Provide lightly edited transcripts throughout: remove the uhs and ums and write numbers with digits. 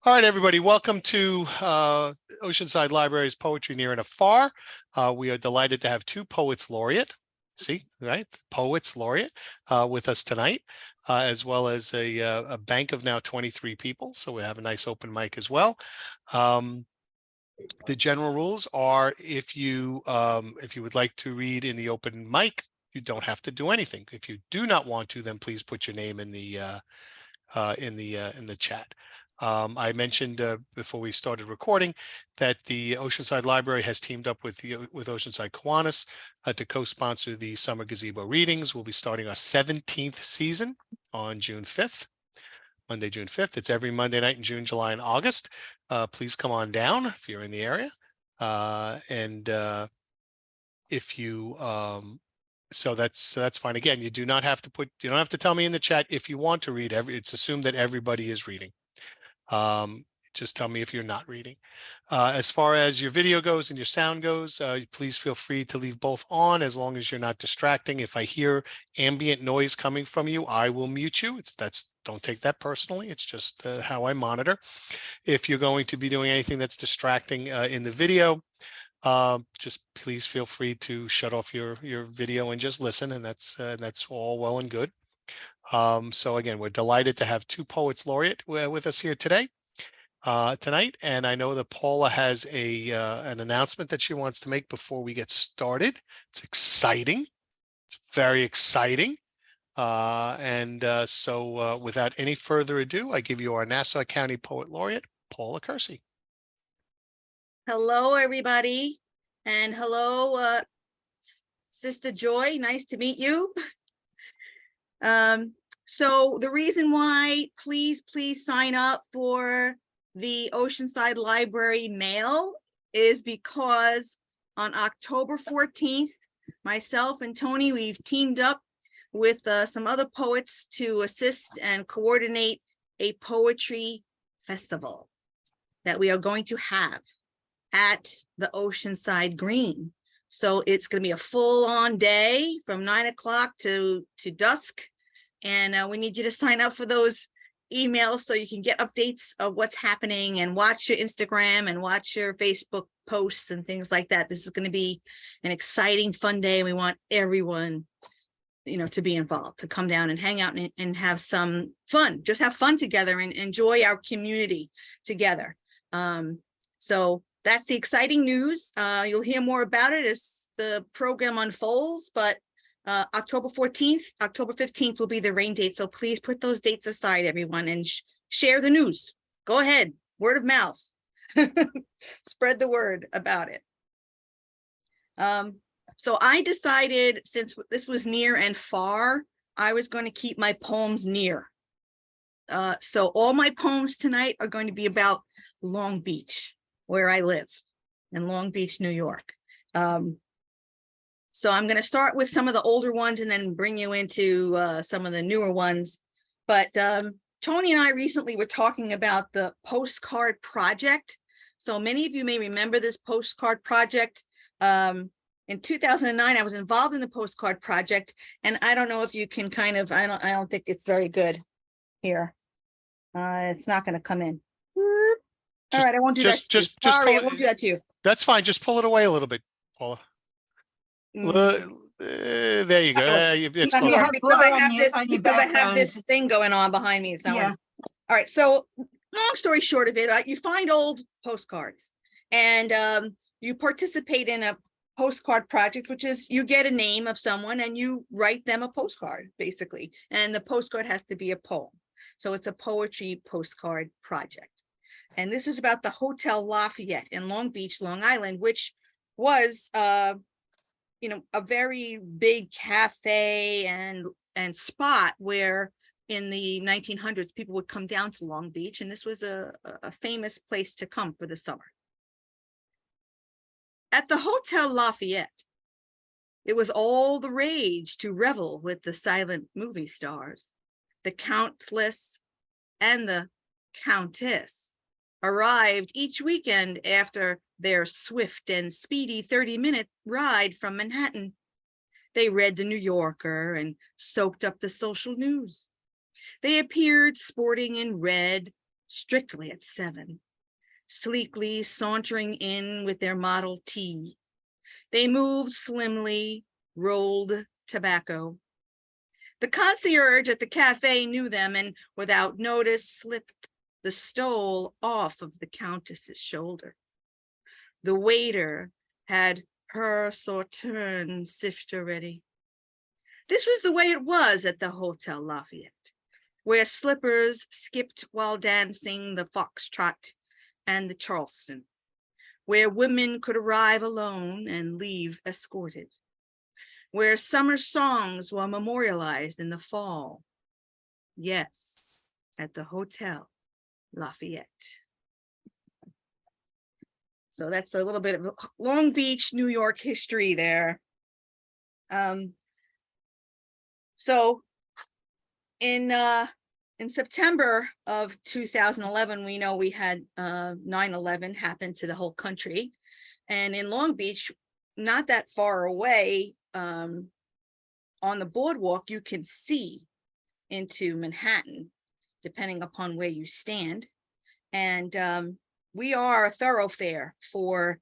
All right, everybody, welcome to Oceanside Library's Poetry Near and Afar. We are delighted to have two poets laureate, poets laureate with us tonight, as well as a bank of now 23 people. So we have a nice open mic as well. The general rules are if you would like to read in the open mic, you don't have to do anything. If you do not want to, then please put your name in the chat. I mentioned before we started recording that the Oceanside Library has teamed up with Oceanside Kiwanis to co-sponsor the Summer Gazebo Readings. We'll be starting our 17th season on June 5th, Monday, June 5th. It's every Monday night in June, July, and August. Please come on down if you're in the area. If you so that's fine. Again, you don't have to tell me in the chat if you want to read. It's assumed that everybody is reading. Just tell me if you're not reading. As far as your video goes and your sound goes, please feel free to leave both on as long as you're not distracting. If I hear ambient noise coming from you, I will mute you. Don't take that personally. It's just how I monitor. If you're going to be doing anything that's distracting in the video, just please feel free to shut off your video and just listen, and that's all well and good. So again, we're delighted to have two poets laureate with us here tonight, and I know that Paula has an announcement that she wants to make before we get started. It's exciting. It's very exciting. So without any further ado, I give you our Nassau County Poet Laureate, Paula Curci. Hello, everybody, and hello, Sister Joy. Nice to meet you. So the reason why, please sign up for the Oceanside Library mail is because on October 14th, myself and Tony, we've teamed up with some other poets to assist and coordinate a poetry festival that we are going to have at the Oceanside Green. So it's going to be a full-on day from 9 o'clock to dusk. And we need you to sign up for those emails so you can get updates of what's happening and watch your Instagram and watch your Facebook posts and things like that. This is going to be an exciting, fun day. We want everyone, to be involved, to come down and hang out and have some fun. Just have fun together and enjoy our community together. So that's the exciting news. You'll hear more about it as the program unfolds, but October 14th, October 15th will be the rain date. So please put those dates aside, everyone, and share the news. Go ahead, word of mouth. Spread the word about it. So I decided, since this was near and far, I was going to keep my poems near. So all my poems tonight are going to be about Long Beach, where I live, in Long Beach, New York. So I'm going to start with some of the older ones and then bring you into some of the newer ones. But Tony and I recently were talking about the postcard project. So many of you may remember this postcard project. In 2009, I was involved in the postcard project, and I don't know if you can I don't think it's very good here. It's not going to come in. All right, I won't do that. Sorry, I won't do that to you. That's fine. Just pull it away a little bit, Paula. There you go. It's close. Because I have this thing going on behind me. Yeah. All right. So long story short of it, you find old postcards and you participate in a postcard project, which is you get a name of someone and you write them a postcard, basically. And the postcard has to be a poem. So it's a poetry postcard project. And this was about the Hotel Lafayette in Long Beach, Long Island, which was a very big cafe and spot where in the 1900s people would come down to Long Beach, and this was a famous place to come for the summer. At the Hotel Lafayette, it was all the rage to revel with the silent movie stars. The Countess and the Countess arrived each weekend after their swift and speedy 30-minute ride from Manhattan. They read the New Yorker and soaked up the social news. They appeared sporting in red, strictly at 7, sleekly sauntering in with their Model T. They moved slimly, rolled tobacco. The concierge at the cafe knew them and without notice slipped the stole off of the countess's shoulder. The waiter had her sauterne sifter ready. This was the way it was at the Hotel Lafayette, where slippers skipped while dancing the foxtrot and the Charleston, where women could arrive alone and leave escorted, where summer songs were memorialized in the fall. Yes, at the Hotel Lafayette. So that's a little bit of Long Beach, New York history there. So in September of 2011, we know we had 9/11 happen to the whole country. And in Long Beach, not that far away, on the boardwalk, you can see into Manhattan, depending upon where you stand. And we are a thoroughfare for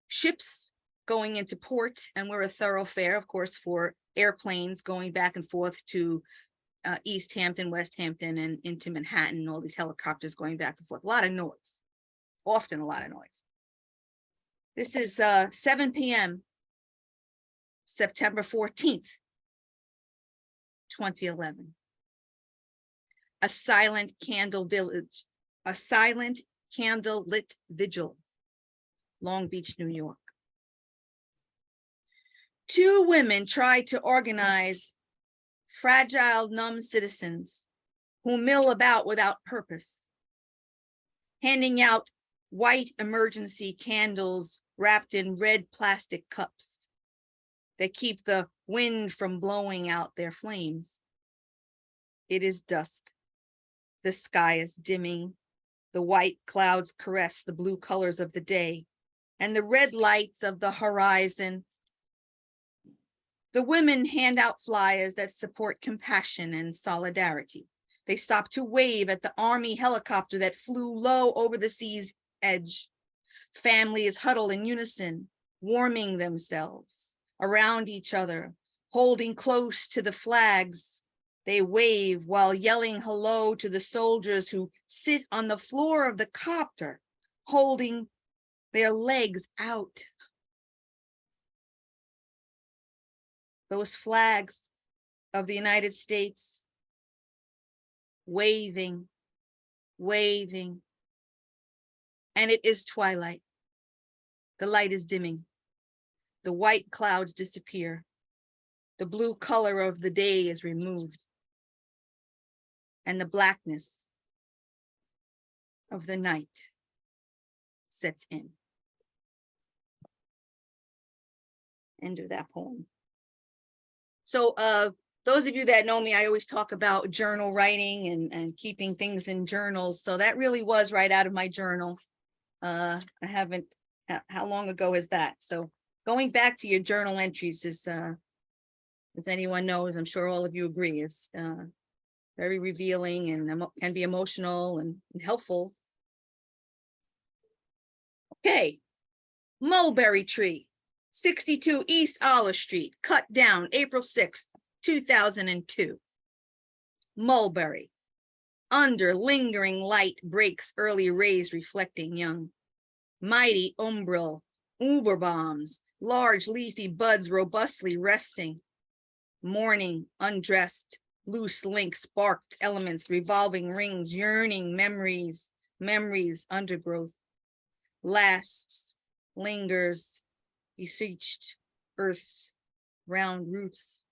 ships going into port, and we're a thoroughfare, of course, for airplanes going back and forth to East Hampton, West Hampton, and into Manhattan, all these helicopters going back and forth. A lot of noise, often a lot of noise. This is 7 p.m., September 14th, 2011. A silent candle village, a silent candle lit vigil, Long Beach, New York. 2 women tried to organize fragile, numb citizens who mill about without purpose, handing out white emergency candles wrapped in red plastic cups that keep the wind from blowing out their flames. It is dusk. The sky is dimming. The white clouds caress the blue colors of the day and the red lights of the horizon. The women hand out flyers that support compassion and solidarity. They stop to wave at the Army helicopter that flew low over the sea's edge. Families huddle in unison, warming themselves around each other, holding close to the flags. They wave while yelling hello to the soldiers who sit on the floor of the copter, holding their legs out. Those flags of the United States, waving, waving. And it is twilight. The light is dimming. The white clouds disappear. The blue color of the day is removed. And the blackness of the night sets in. End of that poem. So those of you that know me, I always talk about journal writing and keeping things in journals. So that really was right out of my journal. I haven't, how long ago is that? So going back to your journal entries is, as anyone knows, I'm sure all of you agree, is very revealing and can be emotional and helpful. Okay, mulberry tree, 62 East Olive Street, cut down April 6th, 2002. Mulberry, under lingering light breaks early rays reflecting young. Mighty umbril, uber bombs, large leafy buds robustly resting. Morning, undressed, loose links, sparked elements, revolving rings, yearning memories, memories, undergrowth. Lasts, lingers, beseeched, earth, round roots,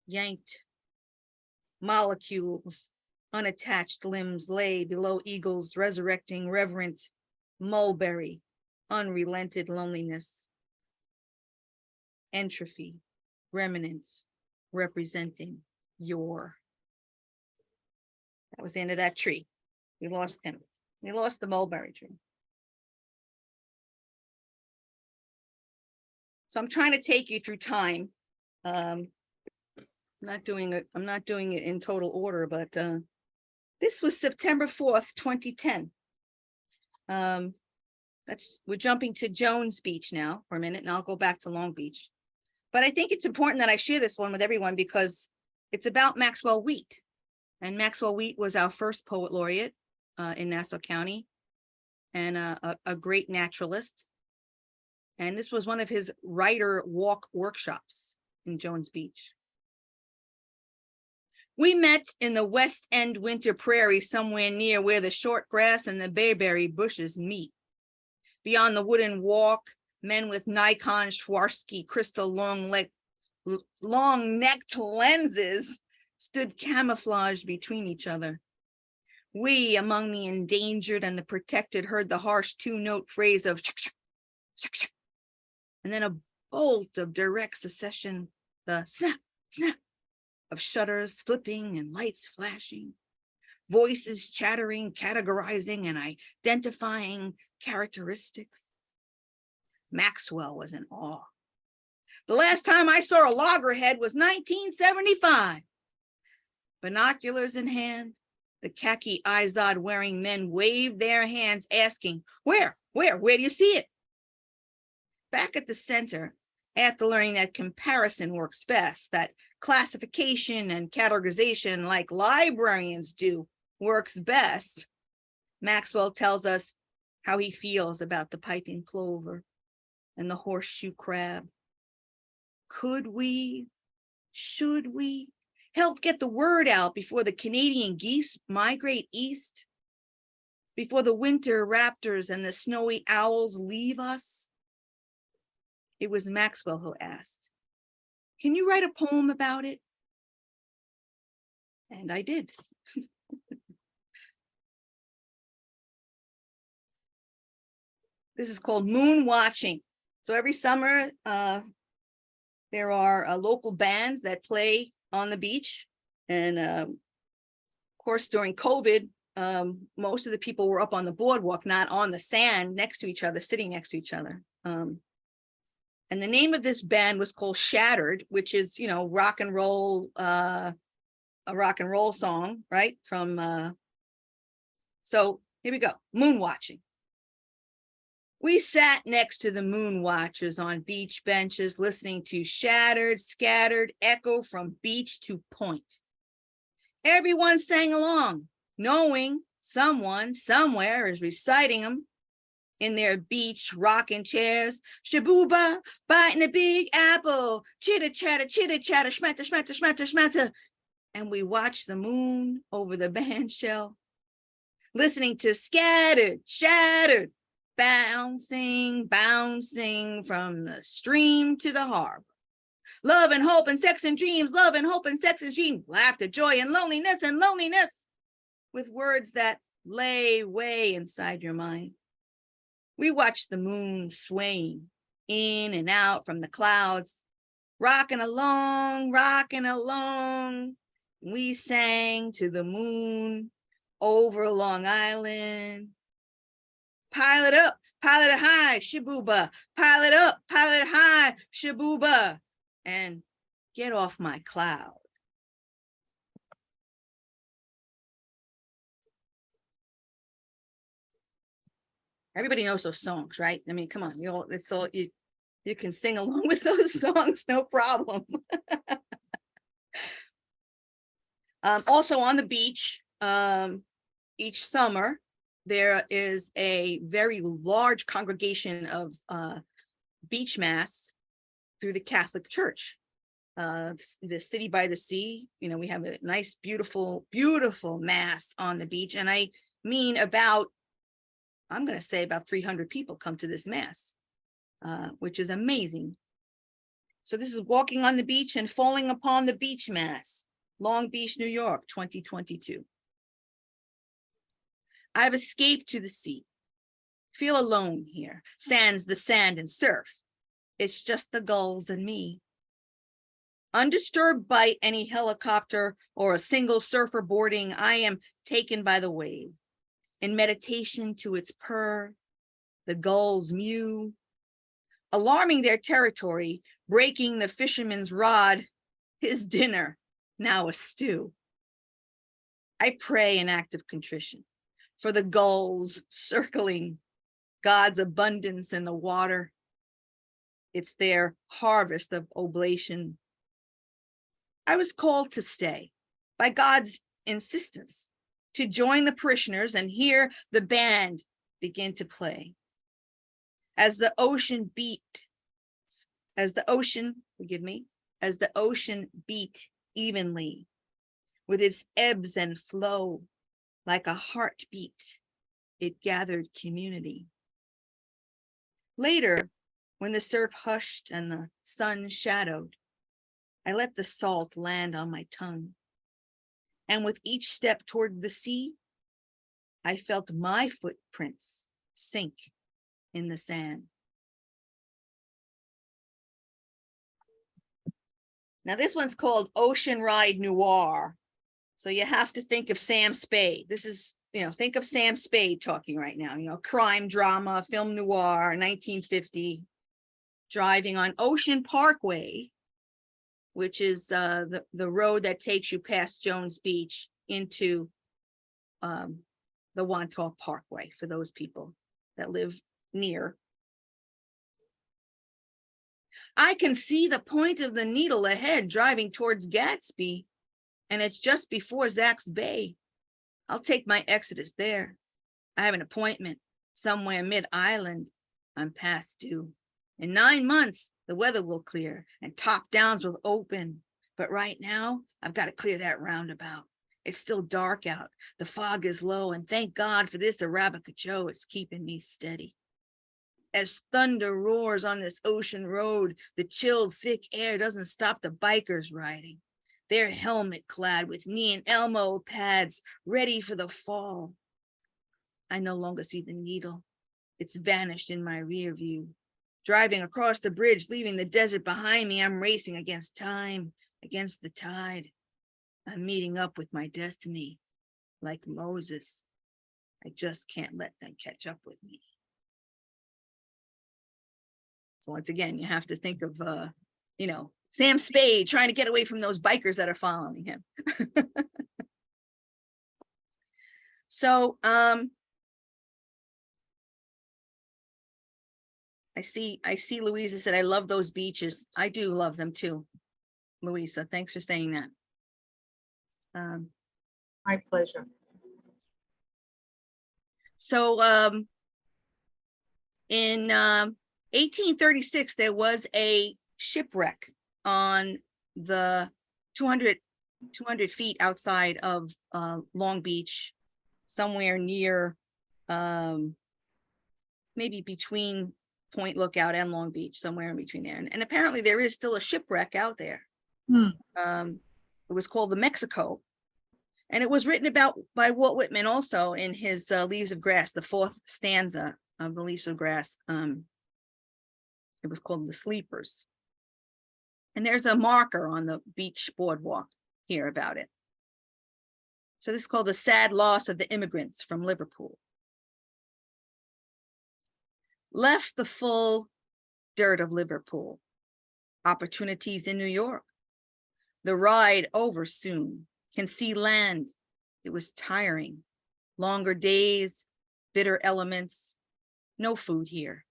yanked. Molecules, unattached limbs lay below eagles, resurrecting, reverent. Mulberry, unrelented loneliness. Entropy, remnants, representing your. That was the end of that tree. We lost him. We lost the mulberry tree. So I'm trying to take you through time. I'm not doing it in total order, but This was September 4th, 2010. We're jumping to Jones Beach now for a minute, and I'll go back to Long Beach. But I think it's important that I share this one with everyone because it's about Maxwell Wheat. And Maxwell Wheat was our first poet laureate in Nassau County, and a great naturalist. And this was one of his writer walk workshops in Jones Beach. We met in the West End winter prairie, somewhere near where the short grass and the bayberry bushes meet. Beyond the wooden walk, men with Nikon Swarovski crystal long-necked lenses stood camouflaged between each other. We, among the endangered and the protected, heard the harsh two-note phrase of shak, shak, shak, shak, and then a bolt of direct succession, the snap, snap of shutters flipping and lights flashing, voices chattering, categorizing and identifying characteristics. Maxwell was in awe. The last time I saw a loggerhead was 1975. Binoculars in hand, the khaki izod wearing men waved their hands asking, where do you see it? Back at the center, after learning that comparison works best, that classification and categorization like librarians do works best, Maxwell tells us how he feels about the piping plover and the horseshoe crab. Could we, should we help get the word out before the Canadian geese migrate east? Before the winter raptors and the snowy owls leave us? It was Maxwell who asked, can you write a poem about it? And I did. This is called Moon Watching. So every summer, there are local bands that play on the beach. And of course, during COVID, most of the people were up on the boardwalk, not on the sand next to each other, sitting next to each other. And the name of this band was called Shattered, which is, you know, rock and roll, a rock and roll song, right? From, so here we go, Moon Watching. We sat next to the moon watchers on beach benches, listening to shattered, scattered echo from beach to point. Everyone sang along, knowing someone somewhere is reciting them in their beach rocking chairs. Shabooba, biting a big apple, chitter chatter, schmatter, schmatter, schmatter, schmatter. And we watched the moon over the band shell, listening to scattered, shattered, bouncing, bouncing from the stream to the harbor. Love and hope and sex and dreams, love and hope and sex and dreams, laughter, joy and loneliness, with words that lay way inside your mind. We watched the moon swaying in and out from the clouds, rocking along, rocking along. We sang to the moon over Long Island. Pile it up, pile it high, shabooba. Pile it up, pile it high, shabooba. And get off my cloud. Everybody knows those songs, right? I mean, come on, you can sing along with those songs, no problem. Also on the beach, each summer, there is a very large congregation of beach mass through the Catholic Church. The city by the sea, you know, we have a nice, beautiful, beautiful mass on the beach. And I mean I'm going to say about 300 people come to this mass, which is amazing. So this is Walking on the Beach and Falling Upon the Beach Mass, Long Beach, New York, 2022. I've escaped to the sea. Feel alone here. Sands the sand and surf. It's just the gulls and me. Undisturbed by any helicopter or a single surfer boarding, I am taken by the wave. In meditation to its purr, the gulls mew, alarming their territory, breaking the fisherman's rod, his dinner, now a stew. I pray an act of contrition for the gulls circling God's abundance in the water. It's their harvest of oblation. I was called to stay by God's insistence to join the parishioners and hear the band begin to play. As the ocean beat evenly with its ebbs and flow like a heartbeat, it gathered community. Later, when the surf hushed and the sun shadowed, I let the salt land on my tongue. And with each step toward the sea, I felt my footprints sink in the sand. Now this one's called Ocean Ride Noir. So you have to think of Sam Spade. This is, think of Sam Spade talking right now, crime drama, film noir, 1950, driving on Ocean Parkway, which is the road that takes you past Jones Beach into the Wantagh Parkway for those people that live near. I can see the point of the needle ahead driving towards Gatsby, and it's just before Zach's Bay. I'll take my exodus there. I have an appointment somewhere mid-island. I'm past due. In 9 months, the weather will clear and top downs will open. But right now, I've got to clear that roundabout. It's still dark out. The fog is low, and thank God for this Arabica Joe. It's keeping me steady. As thunder roars on this ocean road, the chilled, thick air doesn't stop the bikers riding. They're helmet clad with knee and elbow pads, ready for the fall. I no longer see the needle. It's vanished in my rear view. Driving across the bridge, leaving the desert behind me, I'm racing against time, against the tide. I'm meeting up with my destiny, like Moses. I just can't let them catch up with me. So once again, you have to think of, Sam Spade trying to get away from those bikers that are following him. So I see Louisa said, I love those beaches. I do love them too. Louisa, thanks for saying that. My pleasure. So in 1836, there was a shipwreck on the 200 feet outside of Long Beach, somewhere near, maybe between Point Lookout and Long Beach, somewhere in between there. And apparently there is still a shipwreck out there. It was called the Mexico. And it was written about by Walt Whitman also in his Leaves of Grass, the 4th stanza of the Leaves of Grass. It was called The Sleepers. And there's a marker on the beach boardwalk here about it. So this is called The Sad Loss of the Immigrants from Liverpool. Left the full dirt of Liverpool. Opportunities in New York. The ride over soon. Can see land. It was tiring. Longer days, bitter elements. No food here.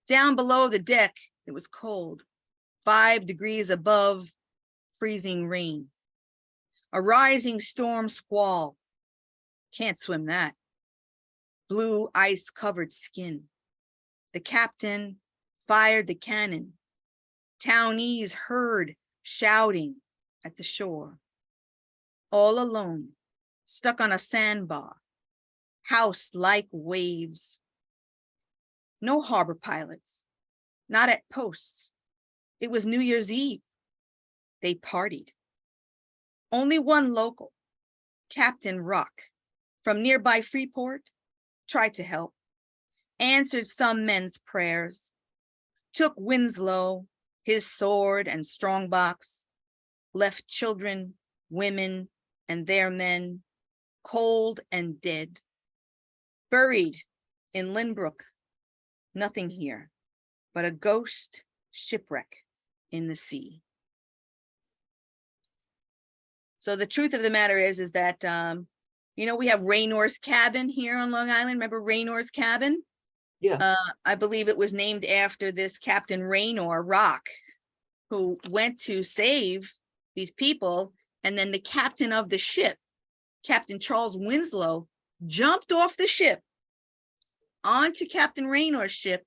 Down below the deck, it was cold. 5 degrees above, freezing rain. A rising storm squall. Can't swim that. Blue ice-covered skin. The captain fired the cannon. Townies heard shouting at the shore. All alone, stuck on a sandbar, house like waves. No harbor pilots, not at posts. It was New Year's Eve. They partied. Only one local, Captain Rock, from nearby Freeport, tried to help, answered some men's prayers, took Winslow, his sword and strongbox, left children, women, and their men, cold and dead, buried in Lynbrook. Nothing here but a ghost shipwreck in the sea. So the truth of the matter is that, we have Raynor's Cabin here on Long Island. Remember Raynor's Cabin? Yeah. I believe it was named after this Captain Raynor Rock, who went to save these people. And then the captain of the ship, Captain Charles Winslow, jumped off the ship onto Captain Raynor's ship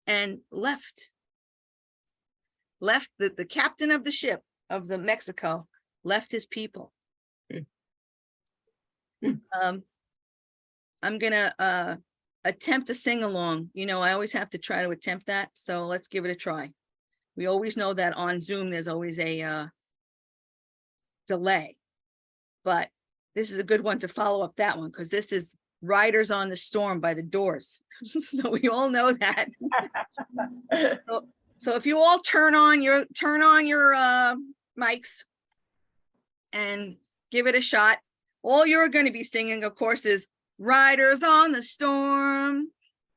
and left the captain of the ship of the Mexico, left his people. I'm gonna attempt to sing along. I always have to try to attempt that, so let's give it a try. We always know that on Zoom there's always a delay, but this is a good one to follow up that one, because this is Riders on the Storm by the Doors. So we all know that. So if you all turn on your mics and give it a shot, all you're going to be singing, of course, is Riders on the Storm.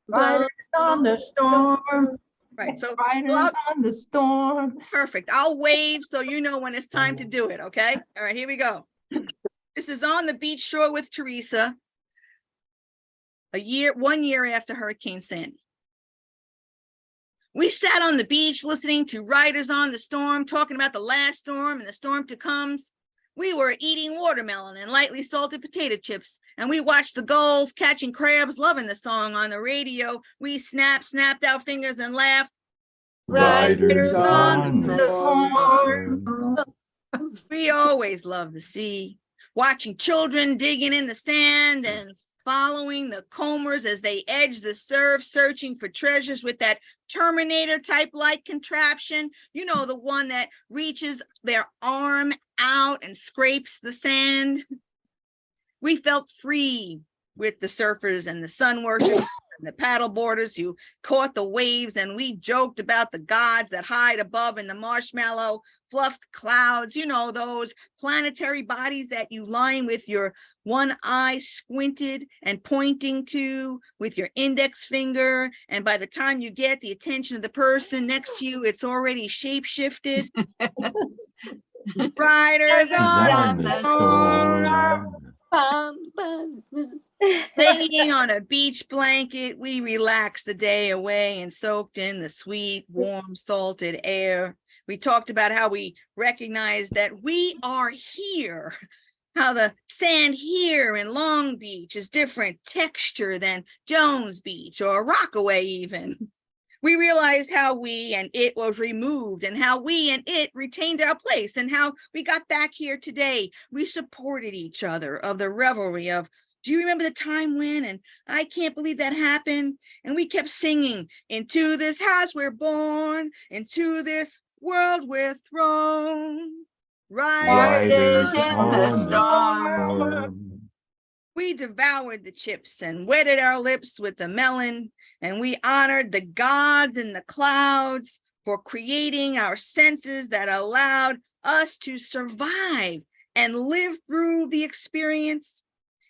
Riders on the storm. Right. So Riders on the storm. perfect. I'll wave so you know when it's time to do it. Okay. All right, here we go. This is On the Beach Shore with Teresa. 1 year after Hurricane Sandy. We sat on the beach listening to Riders on the Storm, talking about the last storm and the storm to comes. We were eating watermelon and lightly salted potato chips, and we watched the gulls catching crabs, loving the song on the radio. We snapped our fingers and laughed. Riders on the storm. We always love the sea, watching children digging in the sand and following the combers as they edge the surf, searching for treasures with that Terminator type like contraption. The one that reaches their arm out and scrapes the sand. We felt free with the surfers and the sun worshipers and the paddle boarders who caught the waves, and we joked about the gods that hide above in the marshmallow fluffed clouds, those planetary bodies that you line with your one eye squinted and pointing to with your index finger, and by the time you get the attention of the person next to you, it's already shape-shifted. Riders on the storm. Laying on a beach blanket, we relaxed the day away and soaked in the sweet, warm, salted air. We talked about how we recognize that we are here, how the sand here in Long Beach is different texture than Jones Beach or Rockaway even. We realized how we and it was removed and how we and it retained our place and how we got back here today. We supported each other of the revelry of, do you remember the time when, and I can't believe that happened. And we kept singing, into this house we're born, into this world we're thrown. Riders in the storm. We devoured the chips and wetted our lips with the melon, and we honored the gods in the clouds for creating our senses that allowed us to survive and live through the experience,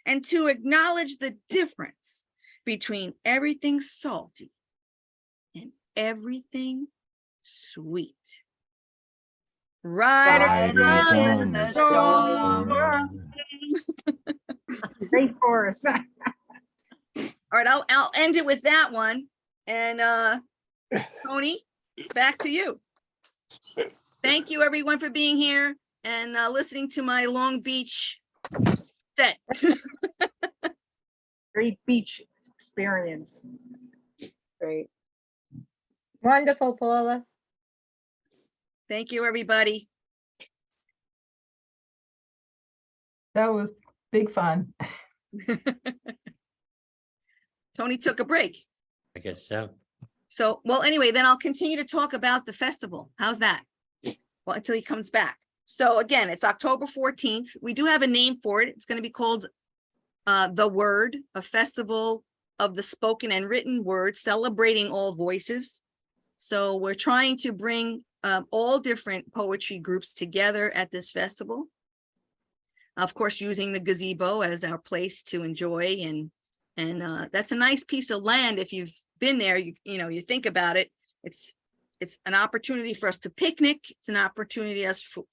and to acknowledge the difference between everything salty and everything sweet. Riders in the storm. Great chorus. All right, I'll end it with that one. And Tony, back to you. Thank you everyone for being here and listening to my Long Beach set. Great beach experience. Great. Wonderful, Paula. Thank you, everybody. That was big fun. Tony took a break. I guess so. So, well, anyway, then I'll continue to talk about the festival. How's that? Well, until he comes back. So again, it's October 14th. We do have a name for it. It's going to be called The Word, a festival of the spoken and written word, celebrating all voices. So we're trying to bring all different poetry groups together at this festival. Of course, using the gazebo as our place to enjoy, and that's a nice piece of land. If you've been there, you think about it. It's an opportunity for us to picnic. It's an opportunity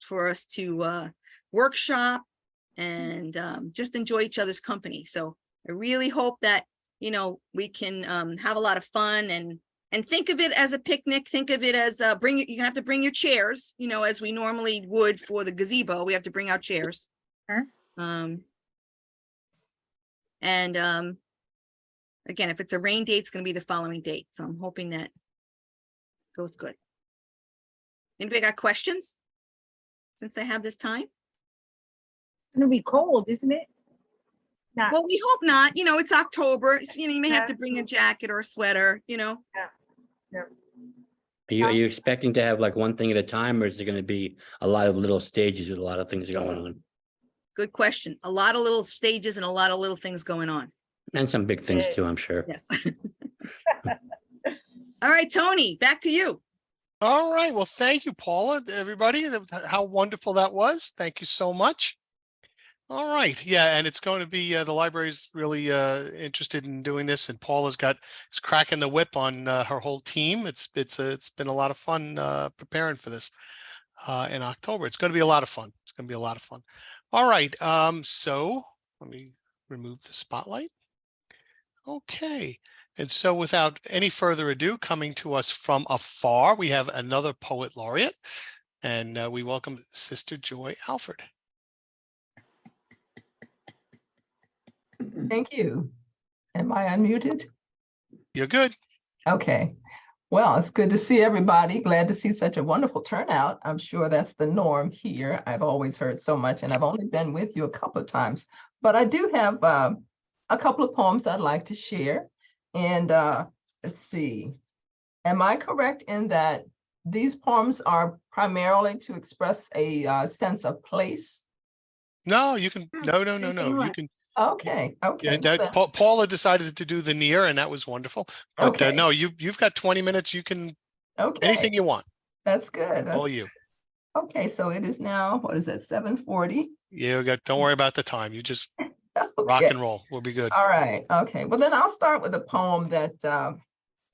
for us to workshop and just enjoy each other's company. So I really hope that, you know, we can have a lot of fun and think of it as a picnic. Think of it as you have to bring your chairs, you know, as we normally would for the gazebo. We have to bring our chairs. Sure. Again, if it's a rain date, it's going to be the following date. So I'm hoping that goes good. Anybody got questions? Since I have this time? It'll be cold, isn't it? Not, Well, we hope not. You know, it's October. You know, you may have Yeah. to bring a jacket or a sweater, you know. Are you expecting to have like one thing at a time, or is there going to be a lot of little stages with a lot of things going on? Good question. A lot of little stages and a lot of little things going on. And some big things Yeah. too, I'm sure. Yes. All right, Tony, back to you. All right. Well, thank you, Paula, everybody. How wonderful that was. Thank you so much. All right. Yeah. And it's going to be, the library's really interested in doing this, and Paula's is cracking the whip on her whole team. It's been a lot of fun preparing for this in October. It's going to be a lot of fun. It's going to be a lot of fun. All right. So let me remove the spotlight. Okay. And so without any further ado, coming to us from afar, we have another poet laureate, and we welcome Sister Joy Alford. thank you. Am I unmuted? You're good. Okay. Well, it's good to see everybody. Glad to see such a wonderful turnout. I'm sure that's the norm here. I've always heard so much, and I've only been with you a couple of times, but I do have a couple of poems I'd like to share. And let's see, am I correct in that these poems are primarily to express a sense of place? No, you can. No. Anything You like- can. Okay, okay. Yeah, well, Paula decided to do the near, and that was wonderful. But Okay. no, you've got 20 minutes. You can Okay, anything you want. that's good. All That's, you. okay, so it is now, what is it, 7:40? You got. Don't worry about the time. You just rock Okay. and roll. We'll be good. All right, okay. Well, then I'll start with a poem that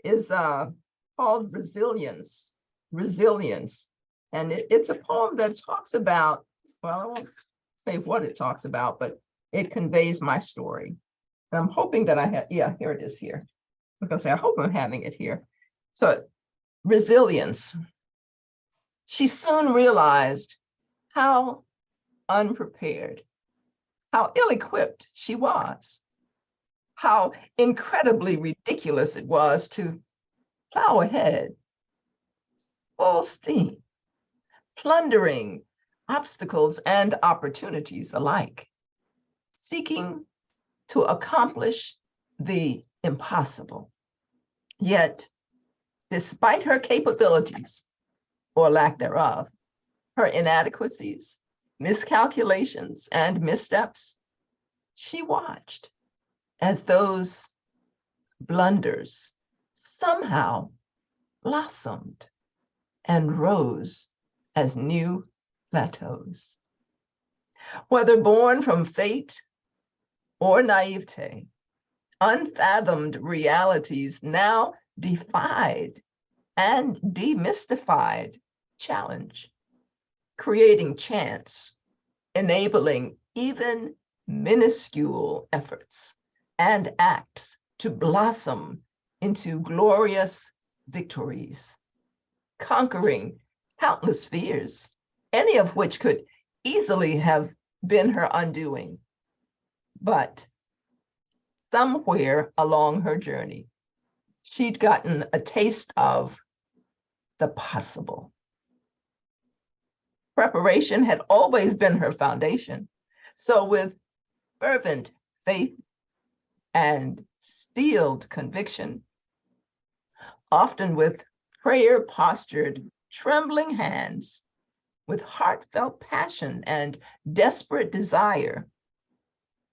is called Resilience. Resilience. And it's a poem that talks about, well, I won't say what it talks about, but it conveys my story. And I'm hoping that I have, yeah, here it is here. I was gonna say, I hope I'm having it here. So, resilience. She soon realized how unprepared, how ill-equipped she was, how incredibly ridiculous it was to plow ahead, full steam, plundering obstacles and opportunities alike, seeking to accomplish the impossible. Yet, despite her capabilities, or lack thereof, her inadequacies, miscalculations, and missteps, she watched as those blunders somehow blossomed and rose as new plateaus. Whether born from fate or naivete, unfathomed realities now defied and demystified challenge, creating chance, enabling even minuscule efforts and acts to blossom into glorious victories, conquering countless fears, any of which could easily have been her undoing. But somewhere along her journey, she'd gotten a taste of the possible. Preparation had always been her foundation. So with fervent faith and steeled conviction, often with prayer postured, trembling hands, with heartfelt passion and desperate desire,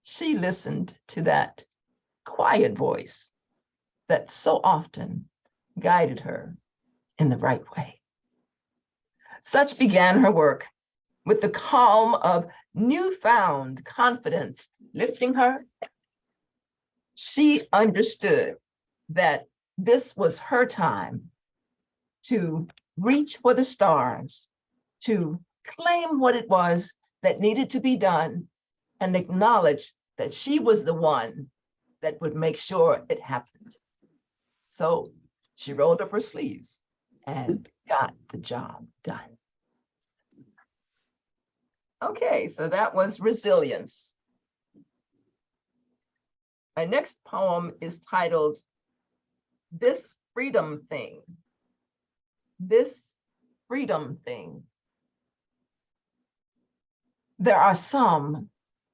she listened to that quiet voice that so often guided her in the right way. Such began her work, with the calm of newfound confidence lifting her. She understood that this was her time to reach for the stars, to claim what it was that needed to be done and acknowledged that she was the one that would make sure it happened. So she rolled up her sleeves and got the job done. Okay, so that was resilience. My next poem is titled, This Freedom Thing. This freedom thing. There are some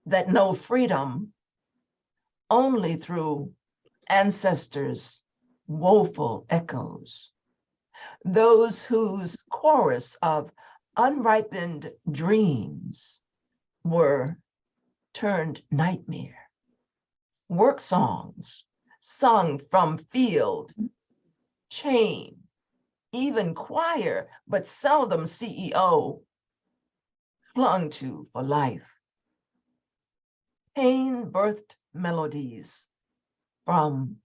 that know freedom only through ancestors' woeful echoes, those whose chorus of unripened dreams were turned nightmare, work songs sung from field, chain, even choir, but seldom CEO, clung to for life. Pain-birthed melodies from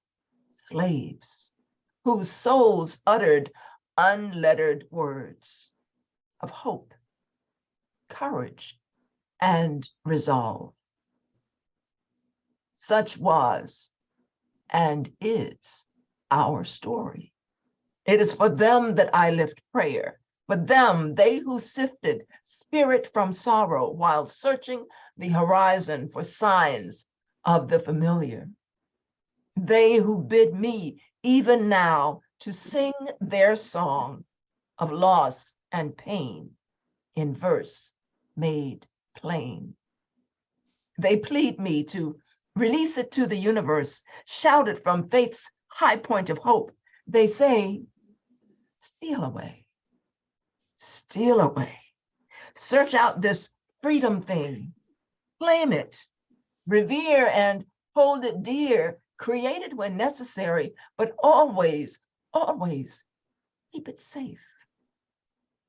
slaves whose souls uttered unlettered words of hope, courage, and resolve. Such was and is our story. It is for them that I lift prayer, for them, they who sifted spirit from sorrow while searching the horizon for signs of the familiar. They who bid me even now to sing their song of loss and pain in verse made plain. They plead me to release it to the universe, shout it from faith's high point of hope. They say, steal away, steal away. Search out this freedom thing, claim it, revere and hold it dear, create it when necessary, but always, always keep it safe.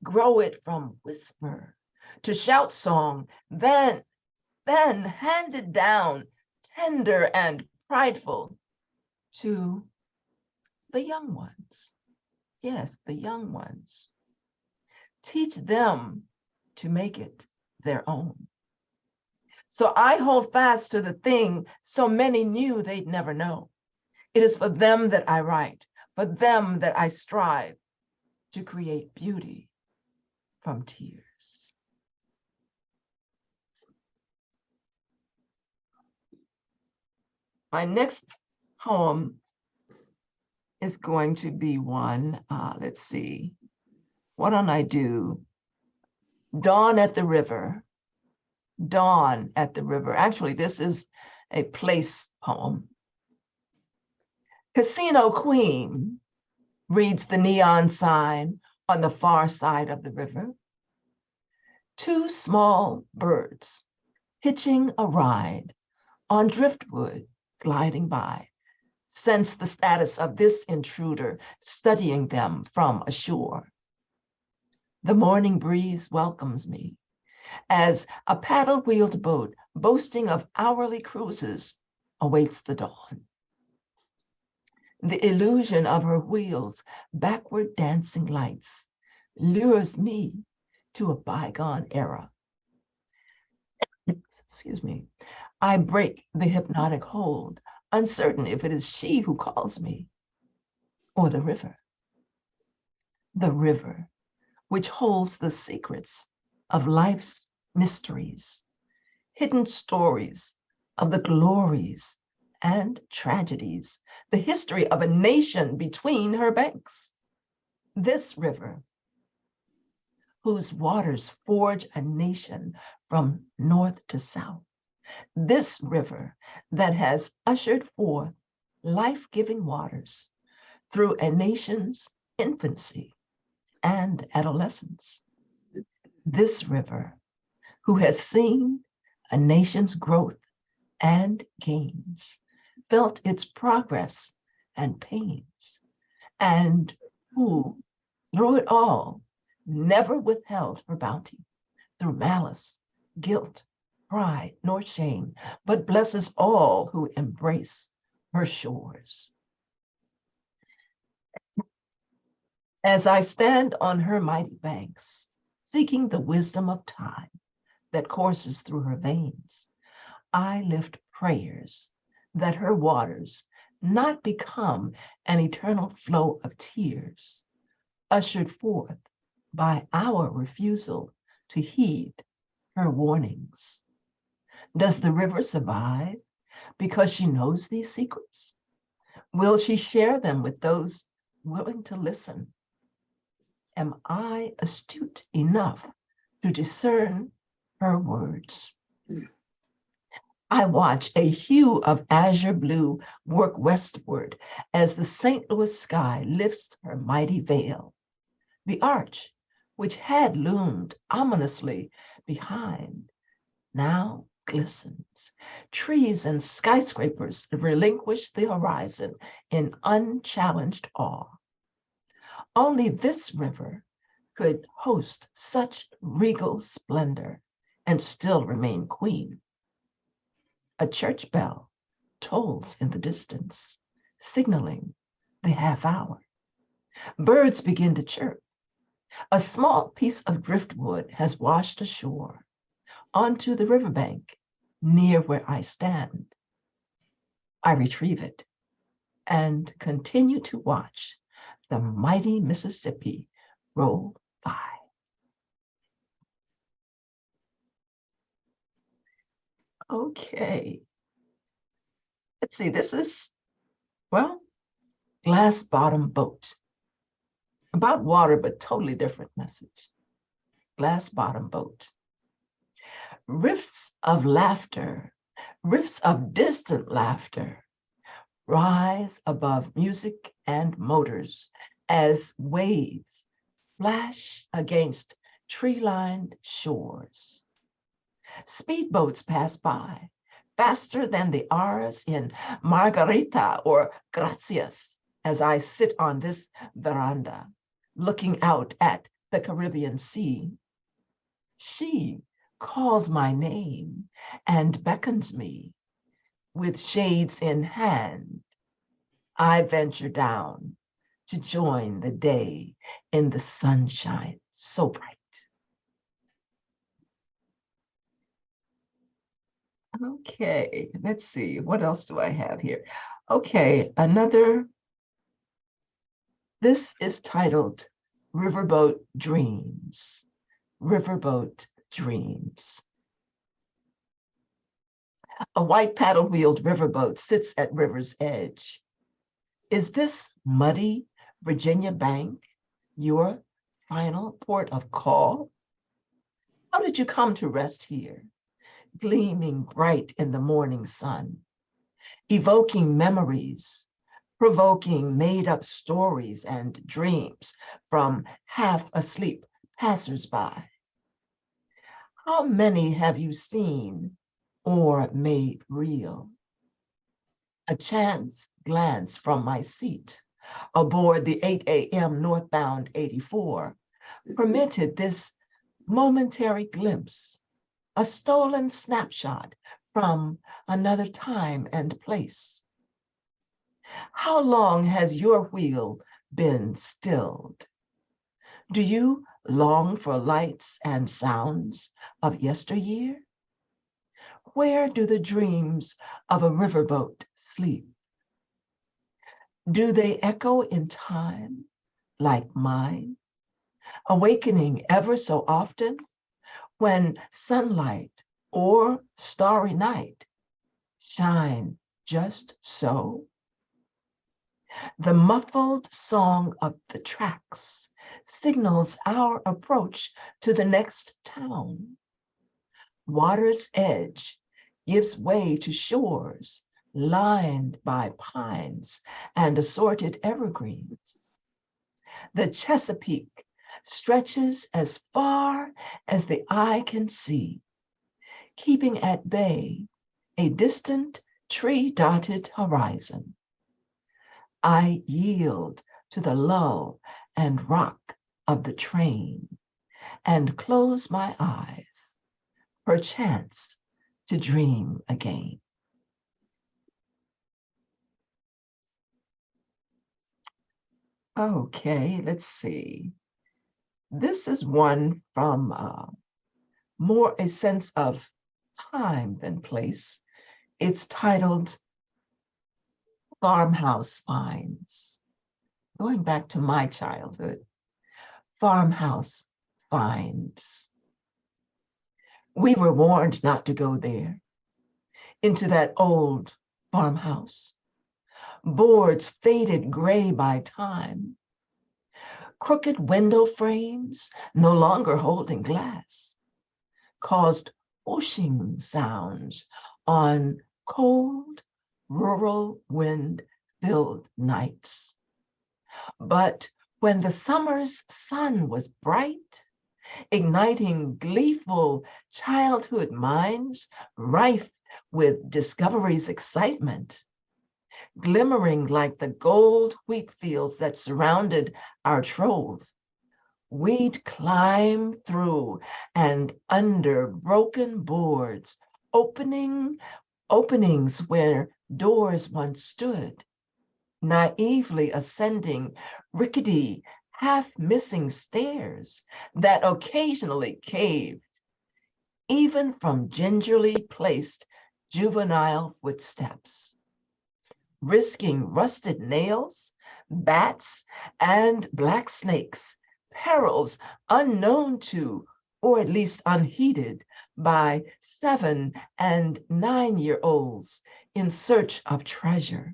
Grow it from whisper to shout song, then hand it down, tender and prideful, to the young ones. Yes, the young ones. Teach them to make it their own. So I hold fast to the thing so many knew they'd never know. It is for them that I write, for them that I strive to create beauty from tears. My next poem is going to be one, let's see, what don't I do? Dawn at the River. Dawn at the River. Actually, this is a place poem. Casino Queen reads the neon sign on the far side of the river. Two small birds hitching a ride on driftwood gliding by. Sense the status of this intruder studying them from ashore. The morning breeze welcomes me as a paddle-wheeled boat boasting of hourly cruises awaits the dawn. The illusion of her wheels' backward dancing lights lures me to a bygone era. Excuse me. I break the hypnotic hold, uncertain if it is she who calls me or the river. The river, which holds the secrets of life's mysteries, hidden stories of the glories and tragedies, the history of a nation between her banks. This river, whose waters forge a nation from north to south. This river that has ushered forth life-giving waters through a nation's infancy and adolescence. This river, who has seen a nation's growth and gains, felt its progress and pains, and who, through it all, never withheld her bounty through malice, guilt, pride, nor shame, but blesses all who embrace her shores. As I stand on her mighty banks, seeking the wisdom of time, that courses through her veins. I lift prayers that her waters not become an eternal flow of tears, ushered forth by our refusal to heed her warnings. Does the river survive because she knows these secrets? Will she share them with those willing to listen? Am I astute enough to discern her words? I watch a hue of azure blue work westward as the St. Louis sky lifts her mighty veil. The arch, which had loomed ominously behind, now glistens. Trees and skyscrapers relinquish the horizon in unchallenged awe. Only this river could host such regal splendor and still remain queen. A church bell tolls in the distance, signaling the half hour. Birds begin to chirp. A small piece of driftwood has washed ashore onto the riverbank near where I stand. I retrieve it and continue to watch the mighty Mississippi roll by. Okay. Let's see, this is, well, Glass Bottom Boat. About water, but totally different message. Glass Bottom Boat. Rifts of laughter, rifts of distant laughter, rise above music and motors as waves flash against tree-lined shores. Speedboats pass by, faster than the R's in Margarita or Gracias, as I sit on this veranda, looking out at the Caribbean Sea. She calls my name and beckons me. With shades in hand, I venture down to join the day in the sunshine so bright. Okay, let's see, what else do I have here? Okay, this is titled Riverboat Dreams. Riverboat Dreams. A white paddle-wheeled riverboat sits at river's edge. Is this muddy Virginia bank your final port of call? How did you come to rest here, gleaming bright in the morning sun, evoking memories, provoking made-up stories and dreams from half-asleep passersby? How many have you seen or made real? A chance glance from my seat aboard the 8 a.m. northbound 84 permitted this momentary glimpse, a stolen snapshot from another time and place. How long has your wheel been stilled? Do you long for lights and sounds of yesteryear? Where do the dreams of a riverboat sleep? Do they echo in time like mine, awakening ever so often when sunlight or starry night shine just so? The muffled song of the tracks signals our approach to the next town. Water's edge gives way to shores lined by pines and assorted evergreens. The Chesapeake stretches as far as the eye can see, keeping at bay a distant tree-dotted horizon. I yield to the lull and rock of the train and close my eyes, perchance to dream again. Okay, let's see. This is one from more a sense of time than place. It's titled Farmhouse Finds. Going back to my childhood, Farmhouse Finds. We were warned not to go there, into that old farmhouse. Boards faded gray by time. Crooked window frames, no longer holding glass, caused whooshing sounds on cold, rural wind-filled nights. But when the summer's sun was bright, igniting gleeful childhood minds, rife with discovery's excitement, glimmering like the gold wheat fields that surrounded our trove, we'd climb through and under broken boards, openings where doors once stood, naively ascending rickety, half-missing stairs that occasionally caved, even from gingerly placed juvenile footsteps, risking rusted nails, bats, and black snakes, perils unknown to, or at least unheeded, by 7- and 9-year-olds in search of treasure.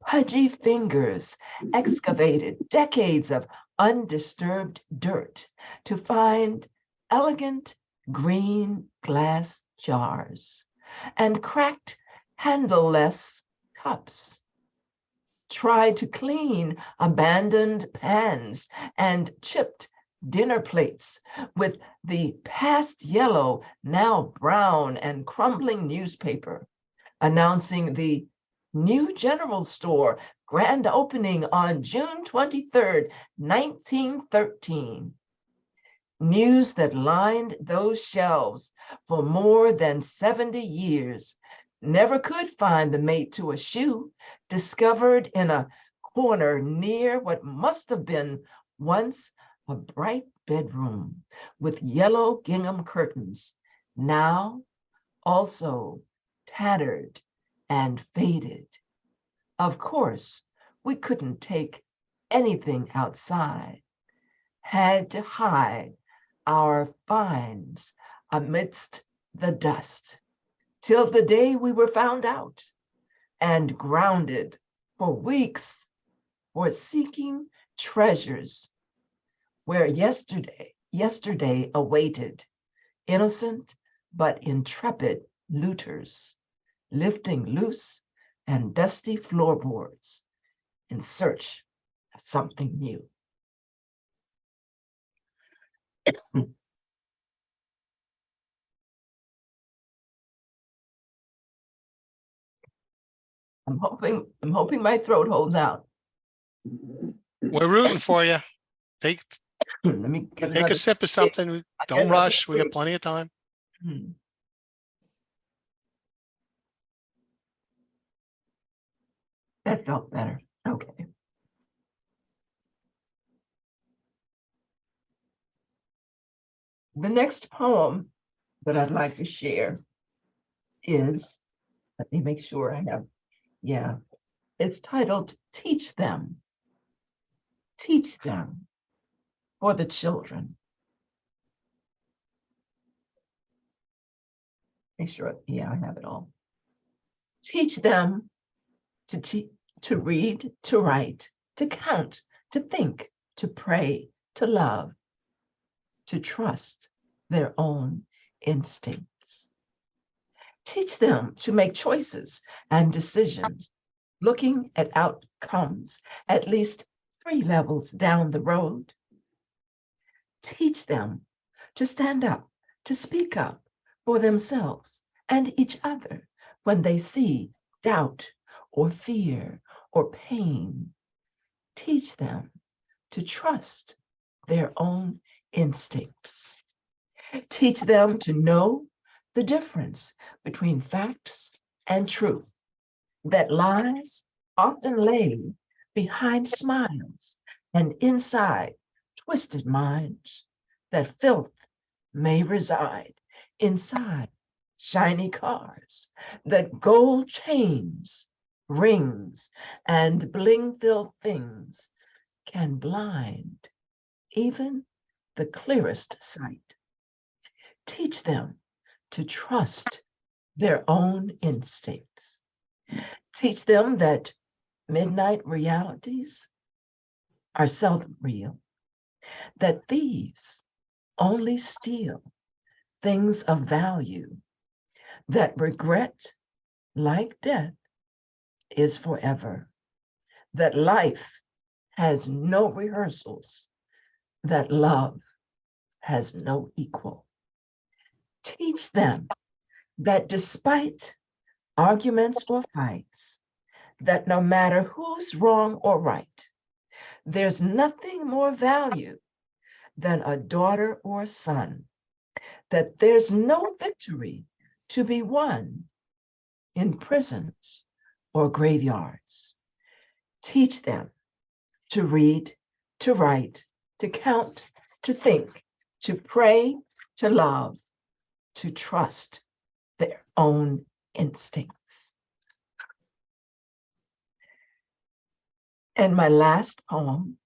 Pudgy fingers excavated decades of undisturbed dirt to find elegant green glass jars and cracked handleless cups. Tried to clean abandoned pans and chipped dinner plates with the past yellow, now brown and crumbling newspaper announcing the new general store grand opening on June 23rd, 1913. News that lined those shelves for more than 70 years, never could find the mate to a shoe, discovered in a corner near what must have been once a bright bedroom with yellow gingham curtains, now also tattered and faded. Of course, we couldn't take anything outside, had to hide our finds amidst the dust, till the day we were found out and grounded for weeks for seeking treasures where yesterday awaited innocent but intrepid looters, lifting loose and dusty floorboards in search of something new. I'm hoping my throat holds out. We're rooting for you. Take Let me get a another sip of something. Don't another rush. We got sip. plenty of time. Hmm. That felt better. Okay. The next poem that I'd like to share is, let me make sure I have, it's titled Teach Them. Teach Them for the children. Make sure, I have it all. Teach them to read, to write, to count, to think, to pray, to love, to trust their own instincts. Teach them to make choices and decisions, looking at outcomes at least 3 levels down the road. Teach them to stand up, to speak up for themselves and each other when they see doubt or fear or pain. Teach them to trust their own instincts. Teach them to know the difference between facts and truth, that lies often lay behind smiles and inside twisted minds, that filth may reside inside shiny cars, that gold chains, rings, and bling-filled things can blind even the clearest sight. Teach them to trust their own instincts. Teach them that midnight realities are seldom real, that thieves only steal things of value, that regret, like death, is forever, that life has no rehearsals, that love has no equal. Teach them that despite arguments or fights, that no matter who's wrong or right, there's nothing more value than a daughter or son, that there's no victory to be won in prisons or graveyards. Teach them to read, to write, to count, to think, to pray, to love, to trust their own instincts. And my last poem,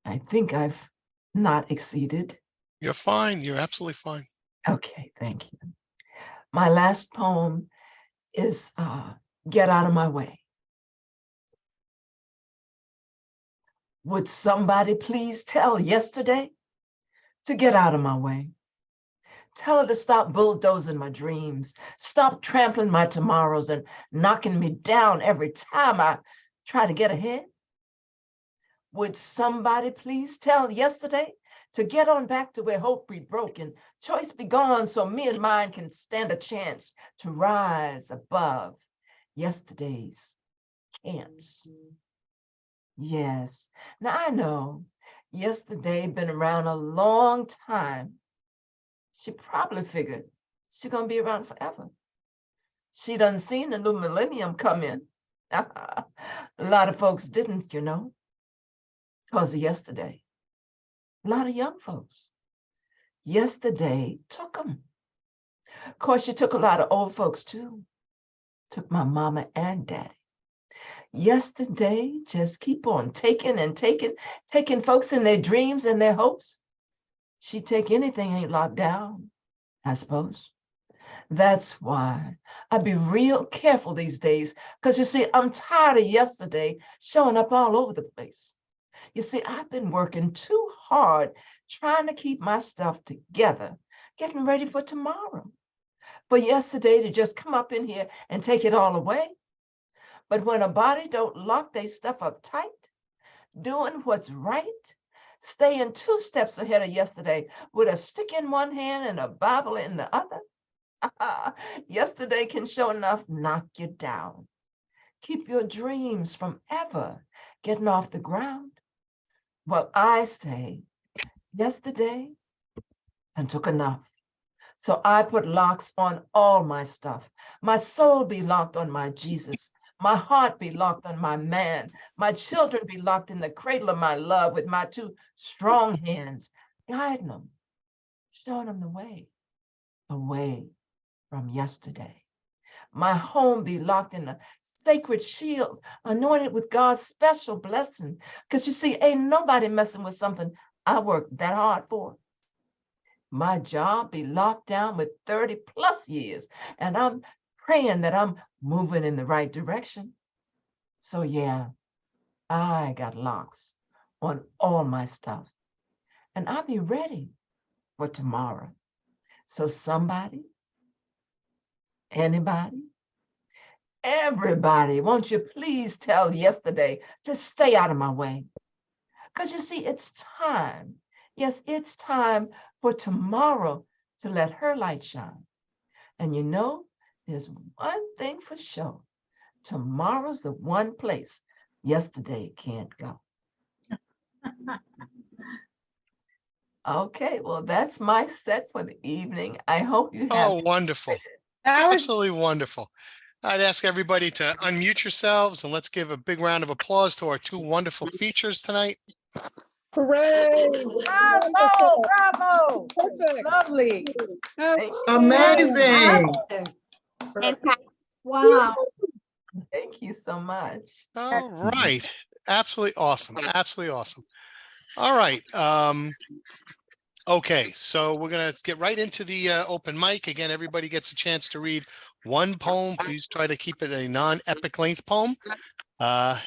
I think I've not exceeded. You're fine. You're absolutely fine. Okay, thank you. My last poem is Get Out of My Way. Would somebody please tell yesterday to get out of my way? Tell her to stop bulldozing my dreams, stop trampling my tomorrows and knocking me down every time I try to get ahead. Would somebody please tell yesterday to get on back to where hope be broken, choice be gone, so me and mine can stand a chance to rise above yesterday's can'ts. Yes, now I know yesterday been around a long time. She probably figured she's gonna be around forever. She done seen the new millennium come in. A lot of folks didn't, you know, because of yesterday. A lot of young folks. Yesterday took them. Of course, she took a lot of old folks too. Took my mama and daddy. Yesterday just keep on taking and taking folks in their dreams and their hopes. She take anything ain't locked down, I suppose. That's why I be real careful these days, because you see, I'm tired of yesterday showing up all over the place. You see, I've been working too hard trying to keep my stuff together, getting ready for tomorrow. For yesterday to just come up in here and take it all away. But when a body don't lock their stuff up tight, doing what's right, staying 2 steps ahead of yesterday with a stick in one hand and a Bible in the other, yesterday can sure enough knock you down. Keep your dreams from ever getting off the ground. Well, I say, yesterday and took enough. So I put locks on all my stuff. My soul be locked on my Jesus. My heart be locked on my man. My children be locked in the cradle of my love with my 2 strong hands, guiding them, showing them the way away from yesterday. My home be locked in a sacred shield, anointed with God's special blessing. Because you see, ain't nobody messing with something I worked that hard for. My job be locked down with 30+ years, and I'm praying that I'm moving in the right direction. So yeah, I got locks on all my stuff, and I'll be ready for tomorrow. So somebody, anybody, everybody, won't you please tell yesterday to stay out of my way? Because you see, it's time. Yes, it's time for tomorrow to let her light shine. And you know, there's one thing for sure. Tomorrow's the one place yesterday can't go. Okay, well, that's my set for the evening. I hope you have. Oh, wonderful. That was Absolutely wonderful. I'd ask everybody to unmute yourselves and let's give a big round of applause to our 2 wonderful features tonight. Hooray! Bravo, bravo. Perfect. Lovely. Amazing. Wow. Thank you so much. All right. Absolutely awesome. Absolutely awesome. All right. Okay, so we're gonna get right into the open mic. Again, everybody gets a chance to read one poem. Please try to keep it a non-epic length poem. I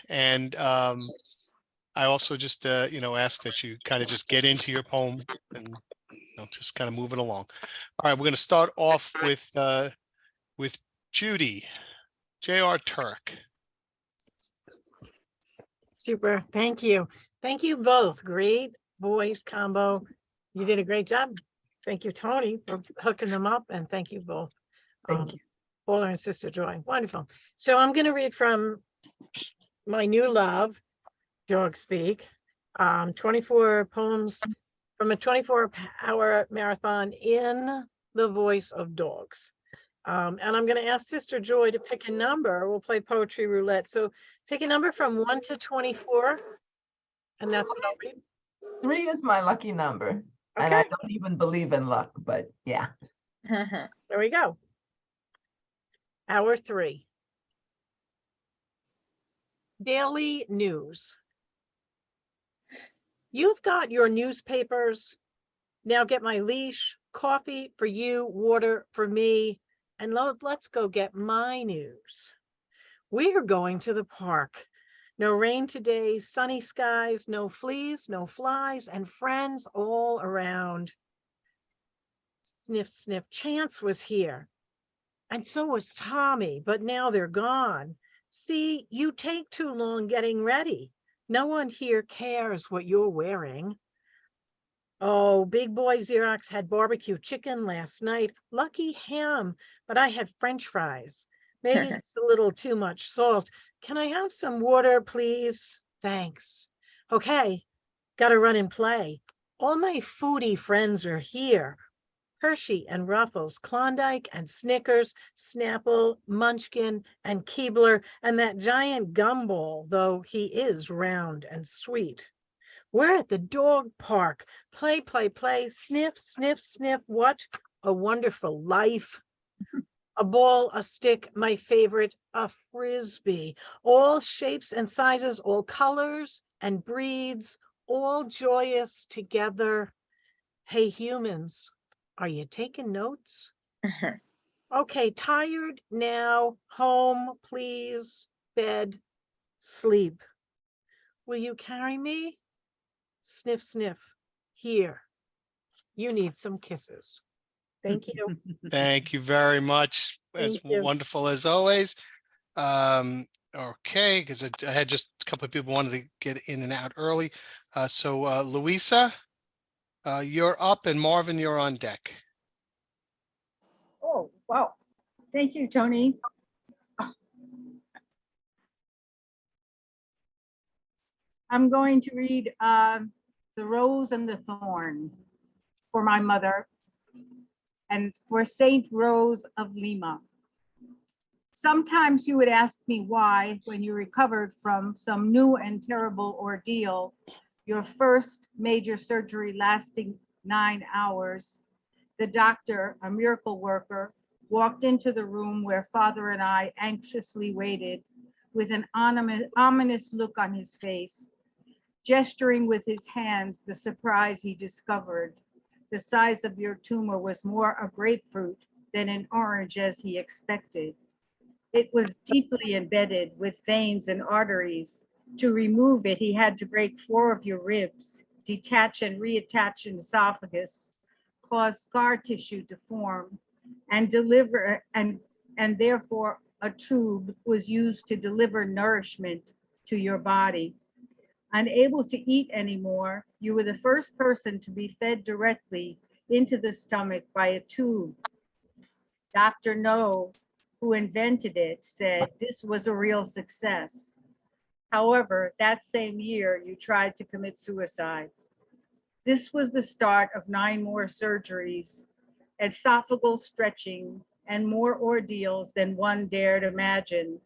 also just ask that you kind of just get into your poem and just kind of move it along. All right, we're gonna start off with Judy, J.R. Turk. Super. Thank you. Thank you both. Great voice combo. You did a great job. Thank you, Tony, for hooking them up. And thank you both. Thank you. Paula and Sister Joy. Wonderful. So I'm going to read from my new love, Dog Speak. 24 poems from a 24-hour marathon in the voice of dogs. And I'm going to ask Sister Joy to pick a number. We'll play poetry roulette. So pick a number from 1 to 24. And that's what I'll read. 3 is my lucky number. And I don't even believe in luck, but yeah. There we go. Hour 3. Daily news. You've got your newspapers. Now get my leash, coffee for you, water for me, and let's go get my news. We're going to the park. No rain today, sunny skies, no fleas, no flies, and friends all around. Sniff, sniff, Chance was here. And so was Tommy, but now they're gone. See, you take too long getting ready. No one here cares what you're wearing. Oh, Big Boy Xerox had barbecue chicken last night. Lucky him, but I had French fries. Maybe just a little too much salt. Can I have some water, please? Thanks. Okay, gotta run and play. All my foodie friends are here. Curci and Ruffles, Klondike and Snickers, Snapple, Munchkin and Keebler, and that giant gumball, though he is round and sweet. We're at the dog park. Play, play, play, sniff, sniff, sniff. What a wonderful life. A ball, a stick, my favorite, a frisbee. All shapes and sizes, all colors and breeds, all joyous together. Hey, humans, are you taking notes? Okay, tired now. Home, please. Bed, sleep. Will you carry me? Sniff, sniff. Here, you need some kisses. Thank you. Thank you very much. As Thank you. wonderful as always. Okay, because I had just a couple of people wanted to get in and out early. So Louisa, you're up, and Marvin, you're on deck. Oh, wow. Thank you, Tony. I'm going to read The Rose and the Thorn for my mother and for Saint Rose of Lima. Sometimes you would ask me why, when you recovered from some new and terrible ordeal, your first major surgery lasting 9 hours, the doctor, a miracle worker, walked into the room where Father and I anxiously waited with an ominous look on his face, gesturing with his hands the surprise he discovered. The size of your tumor was more a grapefruit than an orange as he expected. It was deeply embedded with veins and arteries. To remove it, he had to break 4 of your ribs, detach and reattach an esophagus, cause scar tissue to form, and deliver, and therefore a tube was used to deliver nourishment to your body. Unable to eat anymore, you were the first person to be fed directly into the stomach by a tube. Dr. No, who invented it, said this was a real success. However, that same year, you tried to commit suicide. This was the start of 9 more surgeries, esophageal stretching, and more ordeals than one dared imagine.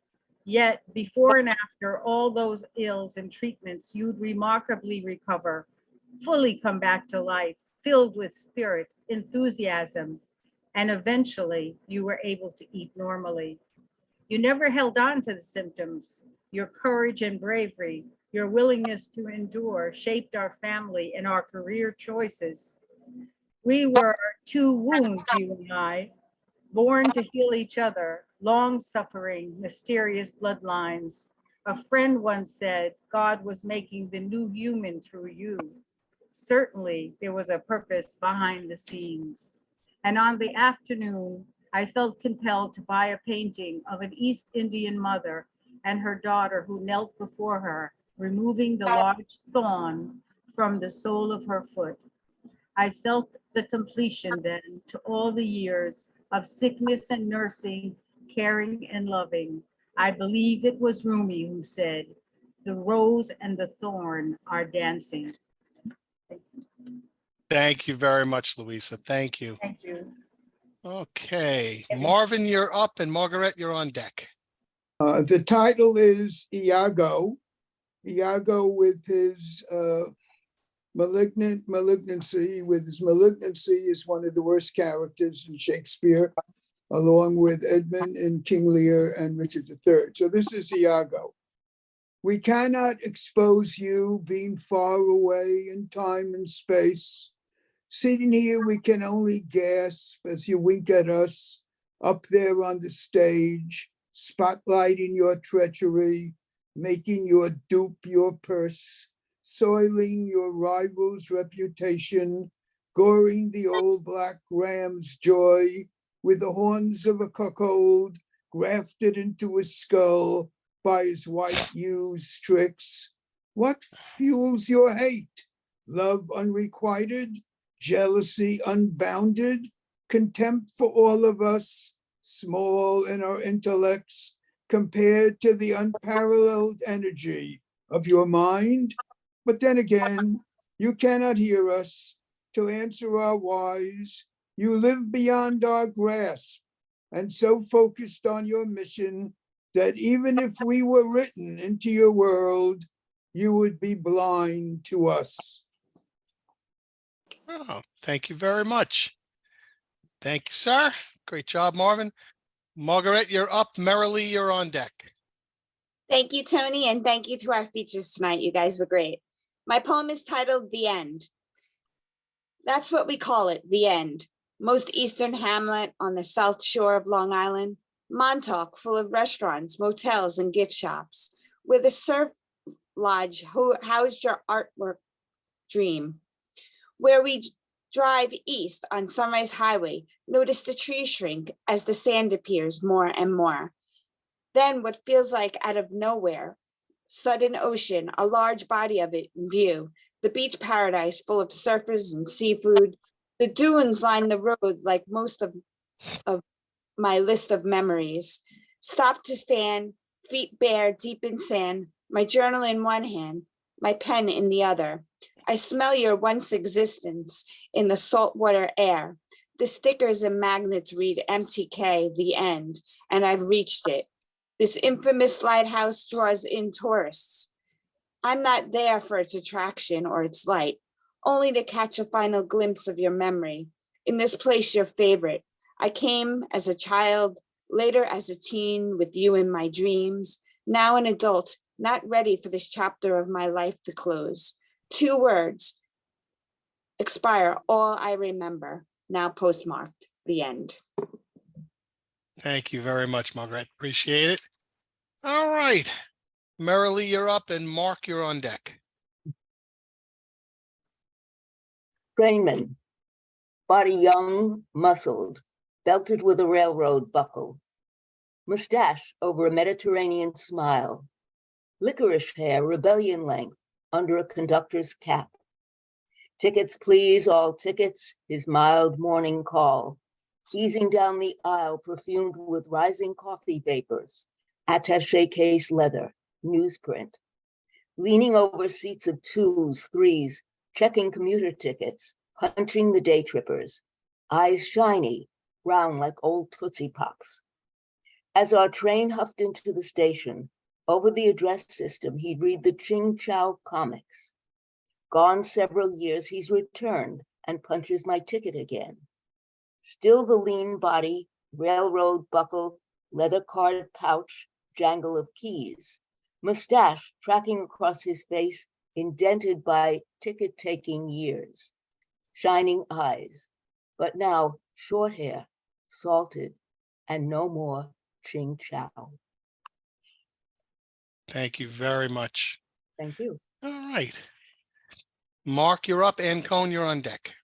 Yet, before and after all those ills and treatments, you'd remarkably recover fully come back to life, filled with spirit, enthusiasm, and eventually you were able to eat normally. You never held on to the symptoms. Your courage and bravery, your willingness to endure shaped our family and our career choices. We were two wounds, you and I, born to heal each other, long suffering, mysterious bloodlines. A friend once said, God was making the new human through you. Certainly, there was a purpose behind the scenes. And on the afternoon, I felt compelled to buy a painting of an East Indian mother and her daughter who knelt before her, removing the large thorn from the sole of her foot. I felt the completion then to all the years of sickness and nursing, caring and loving. I believe it was Rumi who said, the rose and the thorn are dancing. Thank you very much, Louisa. Thank you. Thank you. Okay, Marvin, you're up, and Margaret, you're on deck. The title is Iago. Iago with his malignancy. With his malignancy is one of the worst characters in Shakespeare, along with Edmund in King Lear and Richard III. So this is Iago. We cannot expose you being far away in time and space. Sitting here, we can only gasp as you wink at us up there on the stage, spotlighting your treachery, making your dupe your purse, soiling your rival's reputation, goring the old black ram's joy with the horns of a cuckold grafted into his skull by his white ewes' tricks. What fuels your hate? Love unrequited? Jealousy unbounded? Contempt for all of us, small in our intellects, compared to the unparalleled energy of your mind? But then again, you cannot hear us. To answer our whys, you live beyond our grasp, and so focused on your mission that even if we were written into your world, you would be blind to us. Oh, thank you very much. Thank you, sir. Great job, Marvin. Margaret, you're up. Merrily, you're on deck. Thank you, Tony, and thank you to our features tonight. You guys were great. My poem is titled The End. That's what we call it, the end. Most eastern hamlet on the south shore of Long Island. Montauk full of restaurants, motels, and gift shops. Where the surf lodge housed your artwork dream. Where we drive east on Sunrise Highway, notice the trees shrink as the sand appears more and more. Then what feels like out of nowhere, sudden ocean, a large body of it in view, the beach paradise full of surfers and seafood. The dunes line the road like most of my list of memories. Stop to stand, feet bare, deep in sand, my journal in one hand, my pen in the other. I smell your once existence in the saltwater air. The stickers and magnets read MTK, the end, and I've reached it. This infamous lighthouse draws in tourists. I'm not there for its attraction or its light, only to catch a final glimpse of your memory. In this place, your favorite. I came as a child, later as a teen with you in my dreams, now an adult, not ready for this chapter of my life to close. 2 words, expire all I remember, now postmarked, the end. Thank you very much, Margaret. Appreciate it. All right. Merrily, you're up, and Mark, you're on deck. Trainman, body young, muscled, belted with a railroad buckle. Mustache over a Mediterranean smile. Licorice hair, rebellion length, under a conductor's cap. Tickets, please, all tickets, his mild morning call. Easing down the aisle, perfumed with rising coffee vapors. Attaché case leather, newsprint. Leaning over seats of 2s, 3s, checking commuter tickets, hunting the day trippers. Eyes shiny, round like old Tootsie Pops. As our train huffed into the station, over the address system, he'd read the Ching Chow comics. Gone several years, he's returned and punches my ticket again. Still the lean body, railroad buckle, leather card pouch, jangle of keys. Mustache tracking across his face, indented by ticket-taking years. Shining eyes, but now short hair, salted, and no more ching chow. Thank you very much. Thank you. All right. Mark, you're up, and Cone, you're on deck.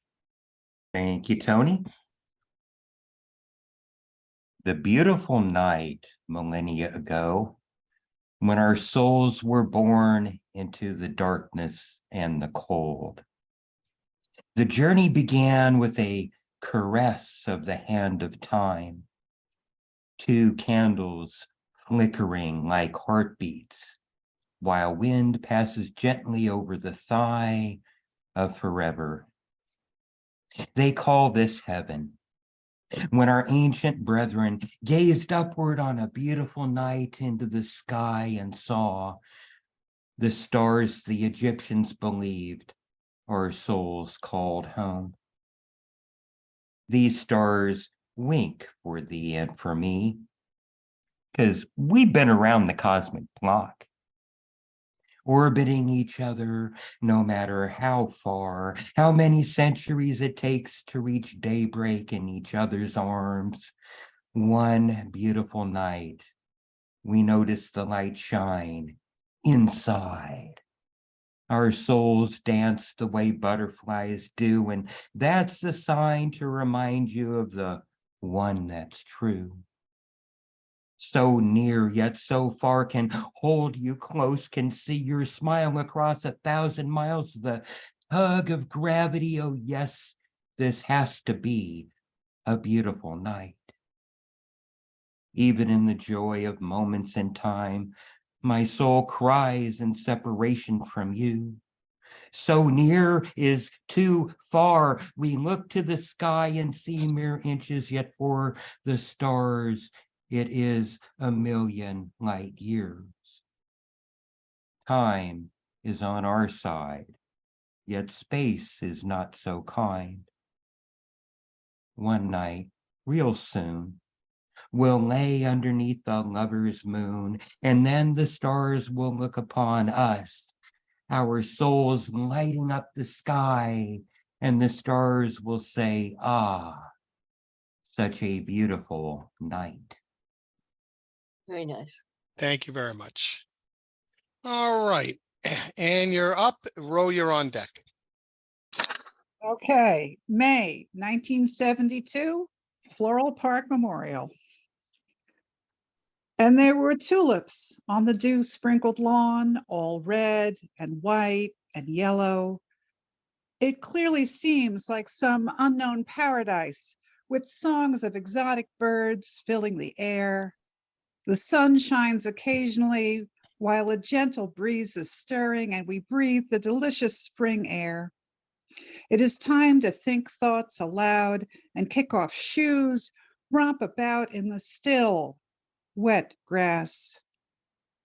Thank you, Tony. The beautiful night millennia ago, when our souls were born into the darkness and the cold. The journey began with a caress of the hand of time. 2 candles flickering like heartbeats, while wind passes gently over the thigh of forever. They call this heaven. When our ancient brethren gazed upward on a beautiful night into the sky and saw the stars the Egyptians believed our souls called home. These stars wink for thee and for me, because we've been around the cosmic block, orbiting each other no matter how far, how many centuries it takes to reach daybreak in each other's arms. One beautiful night, we notice the light shine inside. Our souls dance the way butterflies do, and that's the sign to remind you of the one that's true. So near, yet so far, can hold you close, can see your smile across 1,000 miles, the tug of gravity. Oh yes, this has to be a beautiful night. Even in the joy of moments in time, my soul cries in separation from you. So near is too far. We look to the sky and see mere inches, yet for the stars, it is 1,000,000 light years. Time is on our side, yet space is not so kind. One night, real soon, we'll lay underneath the lover's moon, and then the stars will look upon us, our souls lighting up the sky, and the stars will say, ah, such a beautiful night. Very nice. Thank you very much. All right. And you're up. Ro, you're on deck. Okay, May 1972, Floral Park Memorial. And there were tulips on the dew-sprinkled lawn, all red and white and yellow. It clearly seems like some unknown paradise with songs of exotic birds filling the air. The sun shines occasionally while a gentle breeze is stirring and we breathe the delicious spring air. It is time to think thoughts aloud and kick off shoes, romp about in the still, wet grass.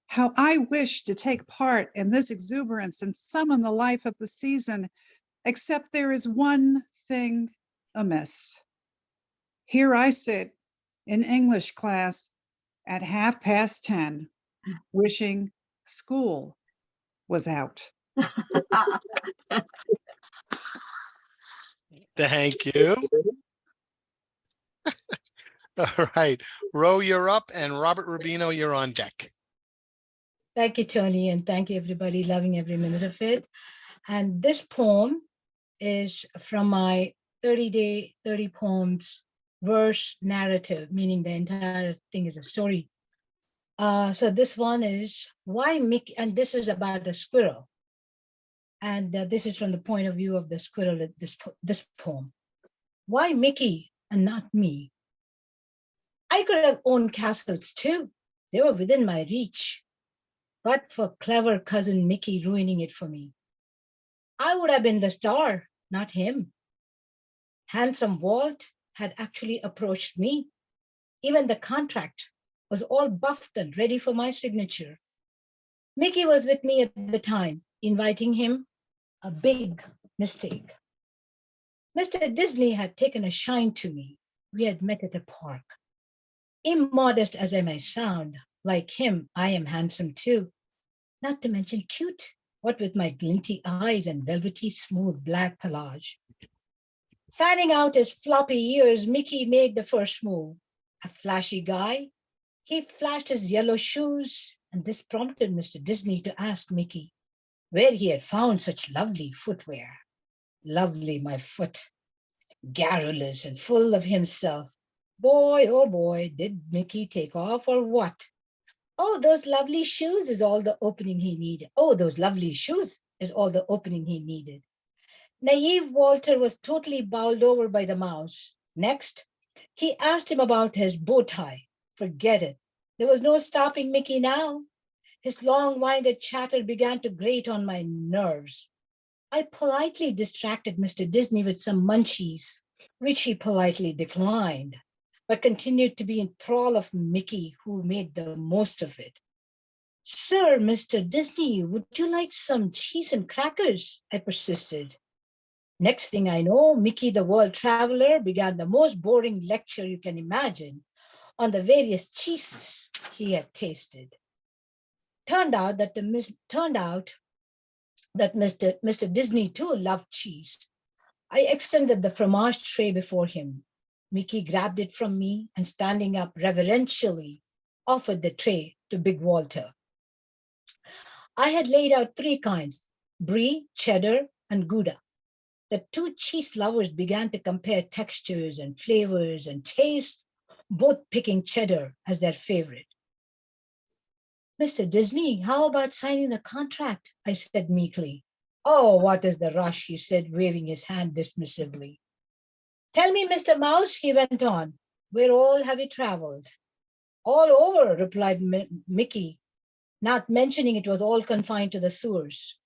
How I wish to take part in this exuberance and summon the life of the season, except there is one thing amiss. Here I sit in English class at 10:30, wishing school was out. Thank you. All right. Ro, you're up, and Robert Rubino, you're on deck. Thank you, Tony, and thank you, everybody, loving every minute of it. And this poem is from my 30-day, 30 poems verse narrative, meaning the entire thing is a story. So this one is why Mickey, and this is about a squirrel. And this is from the point of view of the squirrel, this poem. Why Mickey and not me? I could have owned castles too. They were within my reach. But for clever cousin Mickey ruining it for me. I would have been the star, not him. Handsome Walt had actually approached me. Even the contract was all buffed and ready for my signature. Mickey was with me at the time, inviting him a big mistake. Mr. Disney had taken a shine to me. We had met at a park. Immodest as I may sound, like him, I am handsome too, not to mention cute, what with my glinty eyes and velvety smooth black pelage. Fanning out his floppy ears, Mickey made the first move. A flashy guy, he flashed his yellow shoes, and this prompted Mr. Disney to ask Mickey where he had found such lovely footwear. Lovely, my foot, garrulous and full of himself. Boy, oh boy, did Mickey take off or what? Oh, those lovely shoes is all the opening he needed. Oh, those lovely shoes is all the opening he needed. Naive Walter was totally bowled over by the mouse. Next, he asked him about his bow tie. Forget it. There was no stopping Mickey now. His long-winded chatter began to grate on my nerves. I politely distracted Mr. Disney with some munchies, which he politely declined, but continued to be in thrall of Mickey, who made the most of it. Sir, Mr. Disney, would you like some cheese and crackers? I persisted. Next thing I know, Mickey the World Traveler began the most boring lecture you can imagine on the various cheeses he had tasted. Turned out that Mr. Disney too loved cheese. I extended the fromage tray before him. Mickey grabbed it from me and, standing up reverentially, offered the tray to Big Walter. I had laid out 3 kinds, brie, cheddar, and Gouda. The 2 cheese lovers began to compare textures and flavors and tastes, both picking cheddar as their favorite. Mr. Disney, how about signing the contract? I said meekly. Oh, what is the rush? He said, waving his hand dismissively. Tell me, Mr. Mouse, he went on, where all have you traveled? All over, replied Mickey, not mentioning it was all confined to the sewers.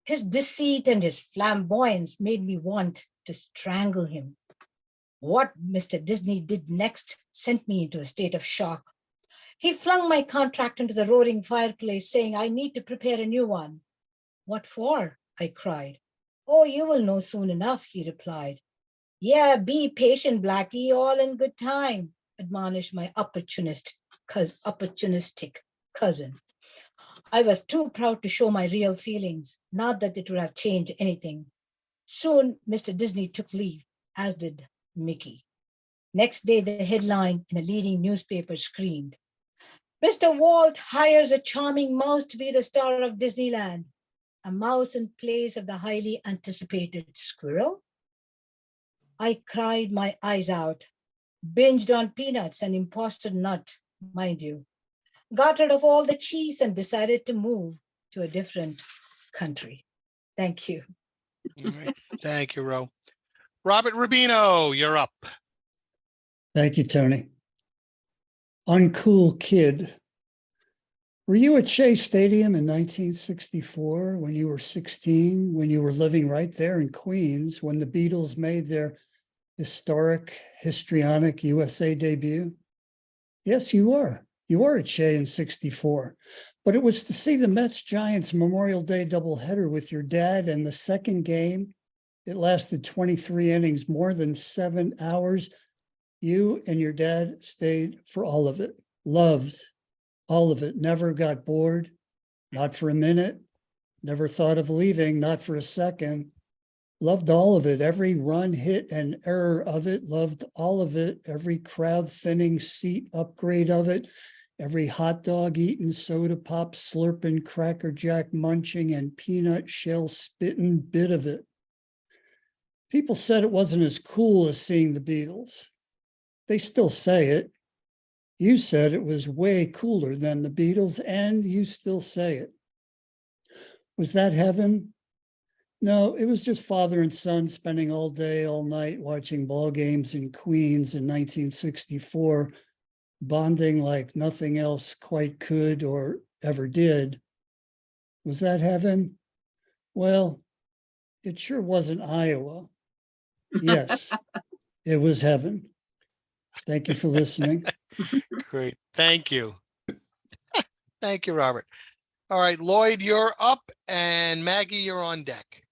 His deceit and his flamboyance made me want to strangle him. What Mr. Disney did next sent me into a state of shock. He flung my contract into the roaring fireplace, saying, I need to prepare a new one. What for? I cried. Oh, you will know soon enough, he replied. Yeah, be patient, Blackie, all in good time, admonished my opportunistic cousin. I was too proud to show my real feelings, not that it would have changed anything. Soon, Mr. Disney took leave, as did Mickey. Next day, the headline in a leading newspaper screamed, Mr. Walt hires a charming mouse to be the star of Disneyland. A mouse in place of the highly anticipated squirrel? I cried my eyes out, binged on peanuts and imposter nut, mind you, got rid of all the cheese and decided to move to a different country. Thank you. All right. Thank you, Ro. Robert Rubino, you're up. Thank you, Tony. Uncool kid. Were you at Shea Stadium in 1964 when you were 16, when you were living right there in Queens, when the Beatles made their historic, histrionic USA debut? Yes, you were. You were at Shea in 64, but it was to see the Mets-Giants Memorial Day doubleheader with your dad, and the second game, it lasted 23 innings, more than 7 hours. You and your dad stayed for all of it, loved all of it, never got bored, not for a minute, never thought of leaving, not for a second, loved all of it, every run, hit, and error of it, loved all of it, every crowd thinning seat upgrade of it, every hot dog eating, soda pop slurping, Cracker Jack munching, and peanut shell spitting bit of it. People said it wasn't as cool as seeing the Beatles. They still say it. You said it was way cooler than the Beatles, and you still say it. Was that heaven? No, it was just father and son spending all day, all night watching ball games in Queens in 1964, bonding like nothing else quite could or ever did. Was that heaven? Well, it sure wasn't Iowa. Yes, it was heaven. Thank you for listening. Great. Thank you. Thank you, Robert. All right, Lloyd, you're up, and Maggie, you're on deck.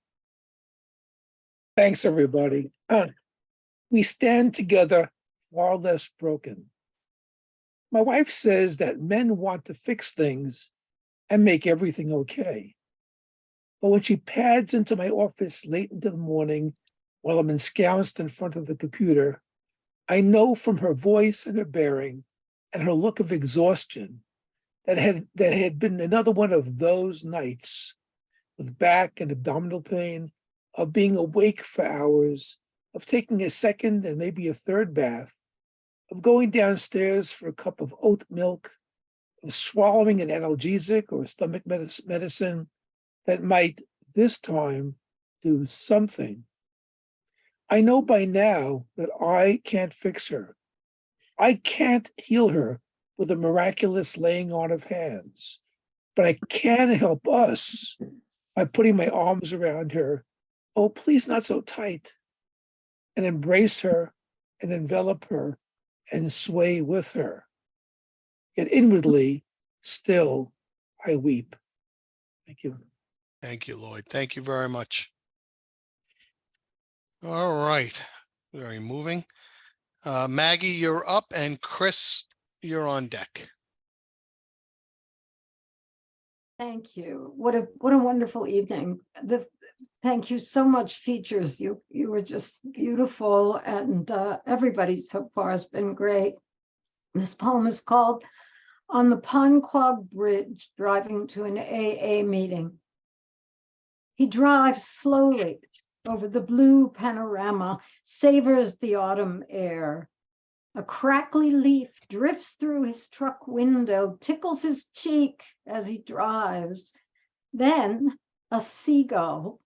Thanks, everybody. We stand together far less broken. My wife says that men want to fix things and make everything okay. But when she pads into my office late into the morning while I'm ensconced in front of the computer, I know from her voice and her bearing and her look of exhaustion that had been another one of those nights with back and abdominal pain, of being awake for hours, of taking a second and maybe a third bath, of going downstairs for a cup of oat milk, of swallowing an analgesic or stomach medicine that might this time do something. I know by now that I can't fix her. I can't heal her with a miraculous laying on of hands, but I can help us by putting my arms around her. Oh, please not so tight. And embrace her and envelop her and sway with her. Yet inwardly, still, I weep. Thank you. Thank you, Lloyd. Thank you very much. All right, very moving. Maggie, you're up, and Chris, you're on deck. Thank you. What a wonderful evening. Thank you so much, features. You were just beautiful, and everybody so far has been great. This poem is called On the Ponquag Bridge, Driving to an AA Meeting. He drives slowly over the blue panorama, savors the autumn air. A crackly leaf drifts through his truck window, tickles his cheek as he drives. Then a seagull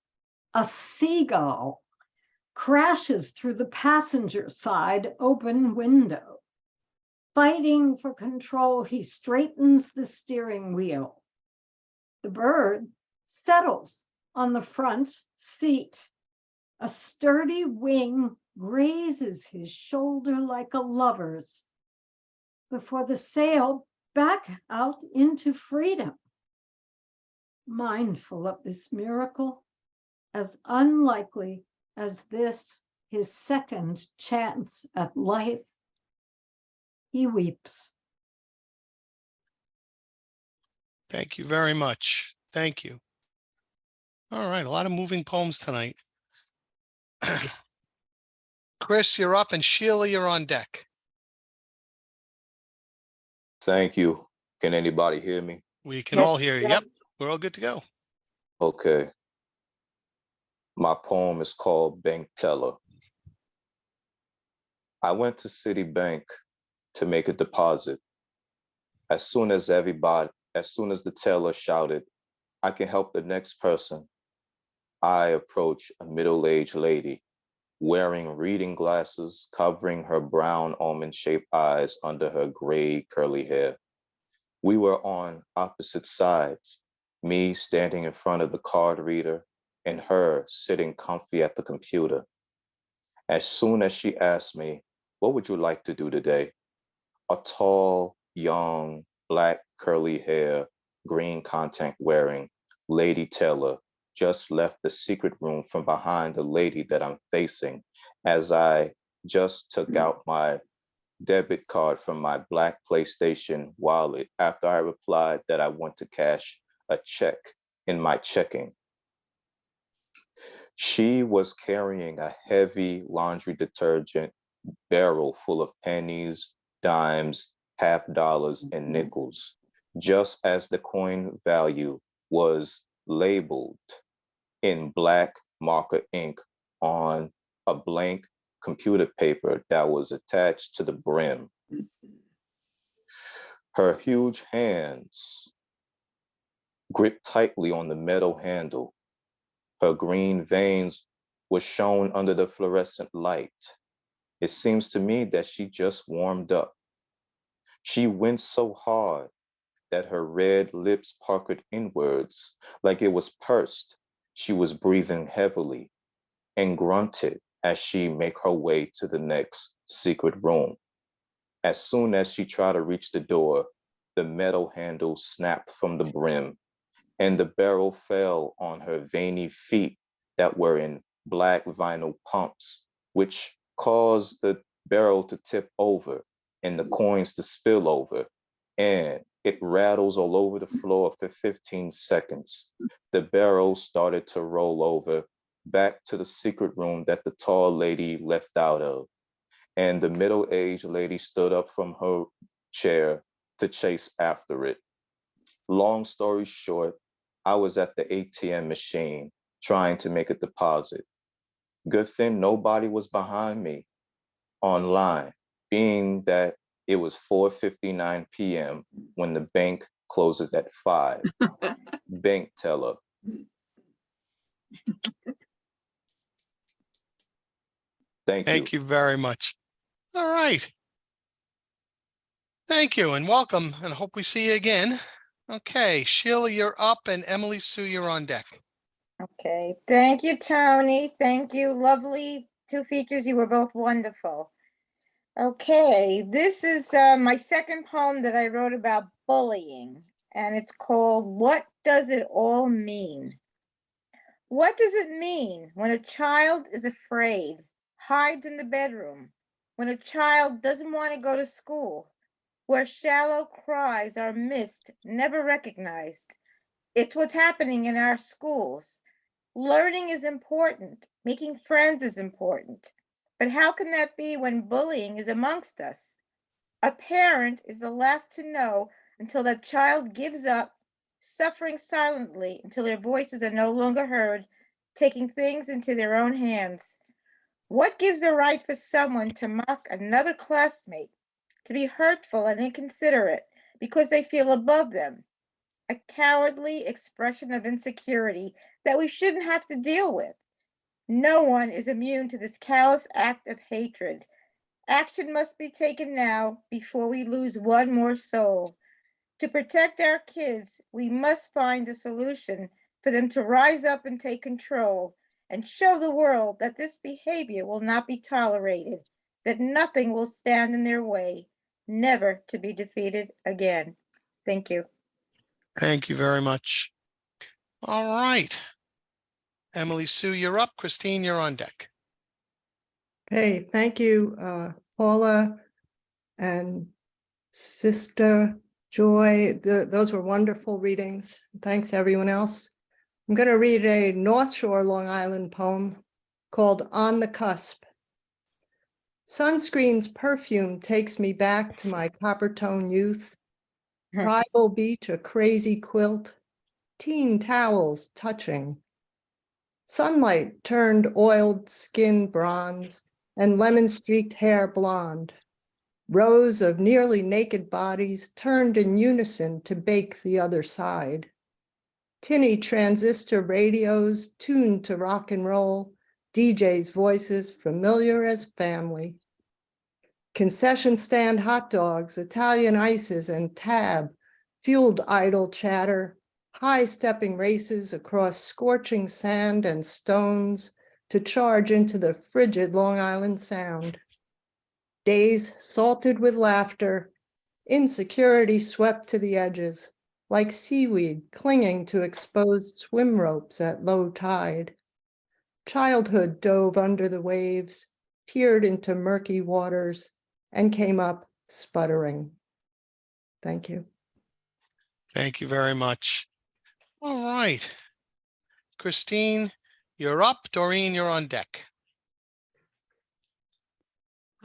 crashes through the passenger side open window. Fighting for control, he straightens the steering wheel. The bird settles on the front seat. A sturdy wing grazes his shoulder like a lover's before the sail back out into freedom. Mindful of this miracle, as unlikely as this, his second chance at life, he weeps. Thank you very much. Thank you. All right, a lot of moving poems tonight. Chris, you're up, and Sheila, you're on deck. Thank you. Can anybody hear me? We can all hear you. Yep, we're all good to go. Okay. My poem is called Bank Teller. I went to Citibank to make a deposit. As soon as the teller shouted, I can help the next person, I approached a middle-aged lady wearing reading glasses, covering her brown almond-shaped eyes under her gray curly hair. We were on opposite sides, me standing in front of the card reader and her sitting comfy at the computer. As soon as she asked me, what would you like to do today? A tall, young, black curly hair, green contact wearing lady teller just left the secret room from behind the lady that I'm facing as I just took out my debit card from my black PlayStation wallet after I replied that I want to cash a check in my checking. She was carrying a heavy laundry detergent barrel full of pennies, dimes, half dollars, and nickels, just as the coin value was labeled in black marker ink on a blank computer paper that was attached to the brim. Her huge hands gripped tightly on the metal handle. Her green veins were shown under the fluorescent light. It seems to me that she just warmed up. She winced so hard that her red lips puckered inwards like it was pursed. She was breathing heavily and grunted as she made her way to the next secret room. As soon as she tried to reach the door, the metal handle snapped from the brim and the barrel fell on her veiny feet that were in black vinyl pumps, which cause the barrel to tip over and the coins to spill over. And it rattles all over the floor for 15 seconds. The barrel started to roll over back to the secret room that the tall lady left out of. And the middle-aged lady stood up from her chair to chase after it. Long story short, I was at the ATM machine trying to make a deposit. Good thing nobody was behind me online, being that it was 4:59 p.m. when the bank closes at 5. Bank teller. Thank you. Thank you very much. All right. Thank you and welcome, and hope we see you again. Okay, Sheila, you're up, and Emily Sue, you're on deck. Okay, thank you, Tony. Thank you. Lovely 2 features. You were both wonderful. Okay, this is my second poem that I wrote about bullying, and it's called What Does It All Mean? What does it mean when a child is afraid, hides in the bedroom, when a child doesn't want to go to school, where shallow cries are missed, never recognized? It's what's happening in our schools. Learning is important. Making friends is important. But how can that be when bullying is amongst us? A parent is the last to know until that child gives up, suffering silently until their voices are no longer heard, taking things into their own hands. What gives the right for someone to mock another classmate, to be hurtful and inconsiderate because they feel above them? A cowardly expression of insecurity that we shouldn't have to deal with. No one is immune to this callous act of hatred. Action must be taken now before we lose one more soul. To protect our kids, we must find a solution for them to rise up and take control and show the world that this behavior will not be tolerated, that nothing will stand in their way, never to be defeated again. Thank you. Thank you very much. All right. Emily Sue, you're up. Christine, you're on deck. Hey, thank you, Paula and Sister Joy. Those were wonderful readings. Thanks, everyone else. I'm going to read a North Shore, Long Island poem called On the Cusp. Sunscreen's perfume takes me back to my copper-tone youth. Tribal beach, a crazy quilt, teen towels touching. Sunlight turned oiled skin bronze and lemon-streaked hair blonde. Rows of nearly naked bodies turned in unison to bake the other side. Tinny transistor radios tuned to rock and roll, DJs' voices familiar as family. Concession stand hot dogs, Italian ices, and Tab fueled idle chatter, high-stepping races across scorching sand and stones to charge into the frigid Long Island Sound. Days salted with laughter, insecurity swept to the edges, like seaweed clinging to exposed swim ropes at low tide. Childhood dove under the waves, peered into murky waters, and came up sputtering. Thank you. Thank you very much. All right. Christine, you're up. Doreen, you're on deck.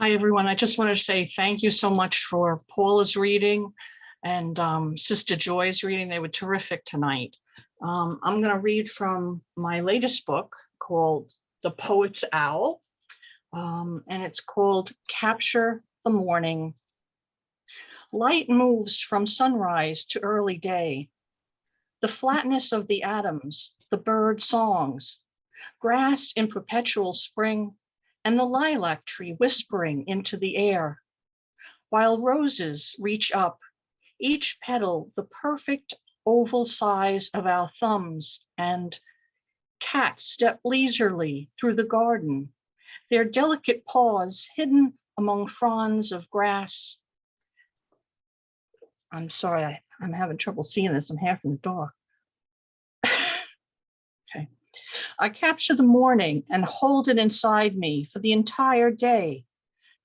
Hi, everyone. I just want to say thank you so much for Paula's reading and Sister Joy's reading. They were terrific tonight. I'm going to read from my latest book called The Poet's Owl, and it's called Capture the Morning. Light moves from sunrise to early day. The flatness of the atoms, the bird songs, grass in perpetual spring, and the lilac tree whispering into the air, while roses reach up, each petal the perfect oval size of our thumbs, and cats step leisurely through the garden, their delicate paws hidden among fronds of grass. I'm sorry, I'm having trouble seeing this. I'm half in the dark. Okay. I capture the morning and hold it inside me for the entire day,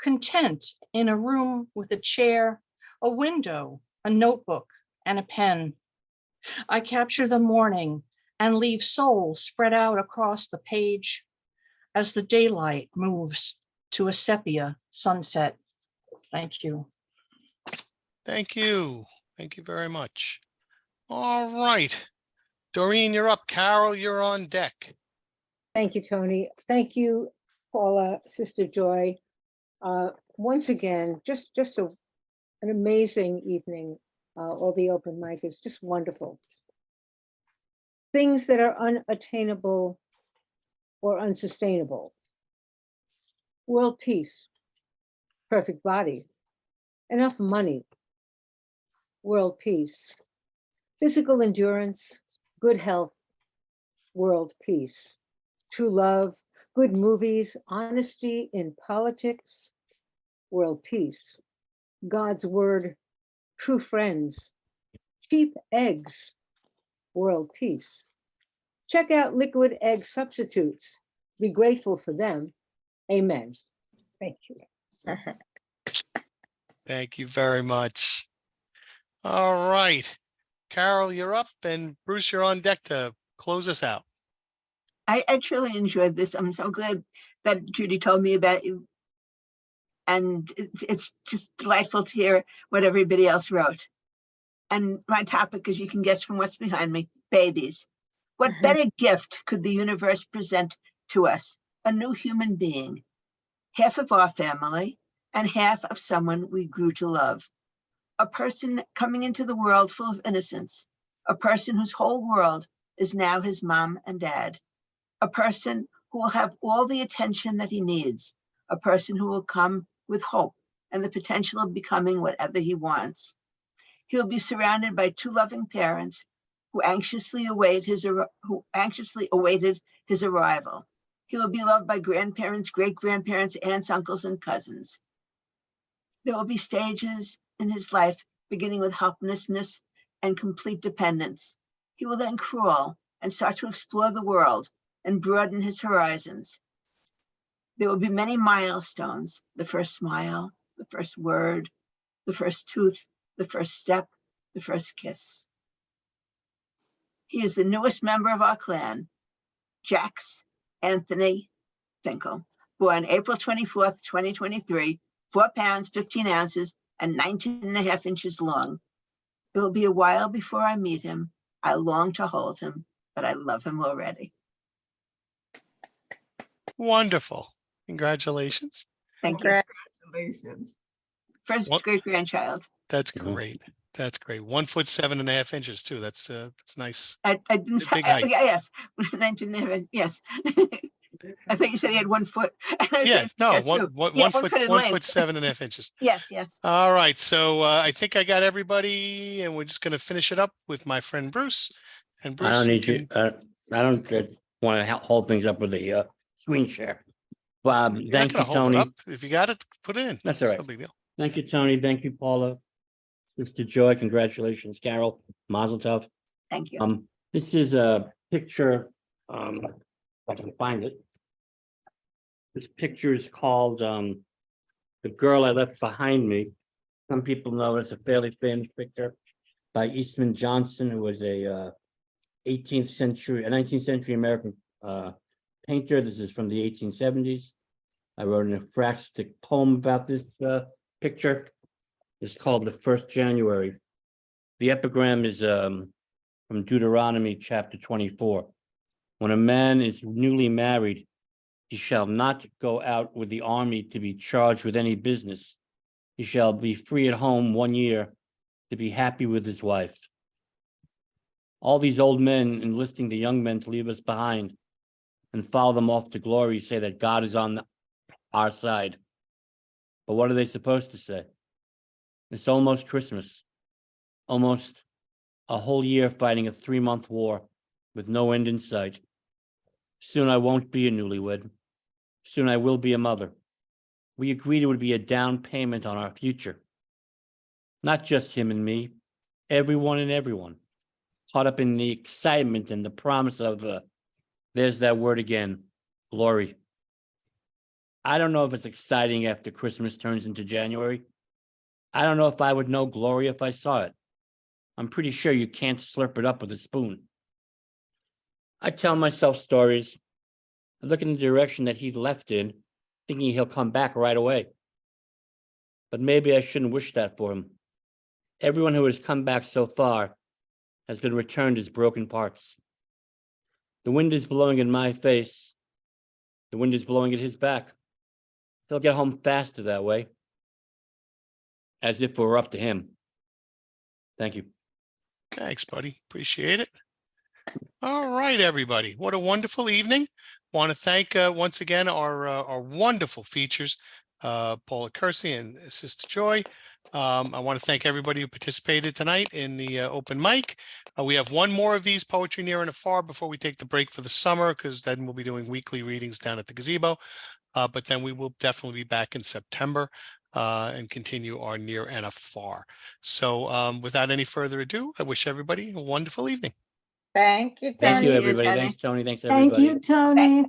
content in a room with a chair, a window, a notebook, and a pen. I capture the morning and leave soul spread out across the page as the daylight moves to a sepia sunset. Thank you. Thank you. Thank you very much. All right. Doreen, you're up. Carol, you're on deck. Thank you, Tony. Thank you, Paula, Sister Joy. Once again, just an amazing evening. All the open mic is just wonderful. Things that are unattainable or unsustainable. World peace, perfect body, enough money, world peace, physical endurance, good health, world peace, true love, good movies, honesty in politics, world peace, God's word, true friends, cheap eggs, world peace. Check out liquid egg substitutes. Be grateful for them. Amen. Thank you. Thank you very much. All right. Carol, you're up, and Bruce, you're on deck to close us out. I truly enjoyed this. I'm so glad that Judy told me about you. And it's just delightful to hear what everybody else wrote. And my topic, as you can guess from what's behind me, babies. What better gift could the universe present to us? A new human being, half of our family and half of someone we grew to love. A person coming into the world full of innocence. A person whose whole world is now his mom and dad. A person who will have all the attention that he needs. A person who will come with hope and the potential of becoming whatever he wants. He'll be surrounded by two loving parents who anxiously awaited his arrival. He will be loved by grandparents, great-grandparents, aunts, uncles, and cousins. There will be stages in his life, beginning with helplessness and complete dependence. He will then crawl and start to explore the world and broaden his horizons. There will be many milestones: the first smile, the first word, the first tooth, the first step, the first kiss. He is the newest member of our clan, Jax Anthony Finkel, born April 24th, 2023, 4 pounds, 15 ounces, and 19.5 inches long. It will be a while before I meet him. I long to hold him, but I love him already. Wonderful. Congratulations. Thank you. Congratulations. First great-grandchild. That's great. That's great. 1 foot 7.5 inches too. That's nice. I didn't say, Big height. yes, 19.5, yes. I thought you said he had 1 foot. Yeah, no, Yeah, one yeah, foot, in 1 length. foot 7.5 inches. Yes, yes. All right, so I think I got everybody, and we're just going to finish it up with my friend Bruce. And Bruce, I don't need you you. I don't want to hold things up with the screen share. you're not Thank gonna you, hold it Tony. up. If you got it, put it in. That's all It's right. no big deal. Thank you, Tony. Thank you, Paula. Mr. Joy, congratulations. Carol, Mazel Tov. Thank you. This is a picture, if I can find it. This picture is called The Girl I Left Behind Me. Some people know it's a fairly famous picture by Eastman Johnson, who was a 19th century American painter. This is from the 1870s. I wrote an ekphrastic poem about this picture. It's called The First January. The epigram is from Deuteronomy chapter 24. When a man is newly married, he shall not go out with the army to be charged with any business. He shall be free at home 1 year to be happy with his wife. All these old men enlisting the young men to leave us behind and follow them off to glory say that God is on our side. But what are they supposed to say? It's almost Christmas, almost a whole year fighting a 3-month war with no end in sight. Soon I won't be a newlywed. Soon I will be a mother. We agreed it would be a down payment on our future. Not just him and me, everyone and everyone, caught up in the excitement and the promise of There's that word again, glory. I don't know if it's exciting after Christmas turns into January. I don't know if I would know glory if I saw it. I'm pretty sure you can't slurp it up with a spoon. I tell myself stories. I look in the direction that he left in, thinking he'll come back right away. But maybe I shouldn't wish that for him. Everyone who has come back so far has been returned as broken parts. The wind is blowing in my face. The wind is blowing at his back. He'll get home faster that way. As if it were up to him. Thank you. Thanks, buddy. Appreciate it. All right, everybody. What a wonderful evening. Want to thank once again our wonderful features, Paula Curci and Sister Joy. I want to thank everybody who participated tonight in the open mic. We have one more of these Poetry Near and Afar before we take the break for the summer, because then we'll be doing weekly readings down at the gazebo. But then we will definitely be back in September and continue our Near and Afar. So without any further ado, I wish everybody a wonderful evening. Thank you, Tony. Thank you, you, everybody. Tony. Thanks, Tony. Thanks, Thank everybody. you, Tony.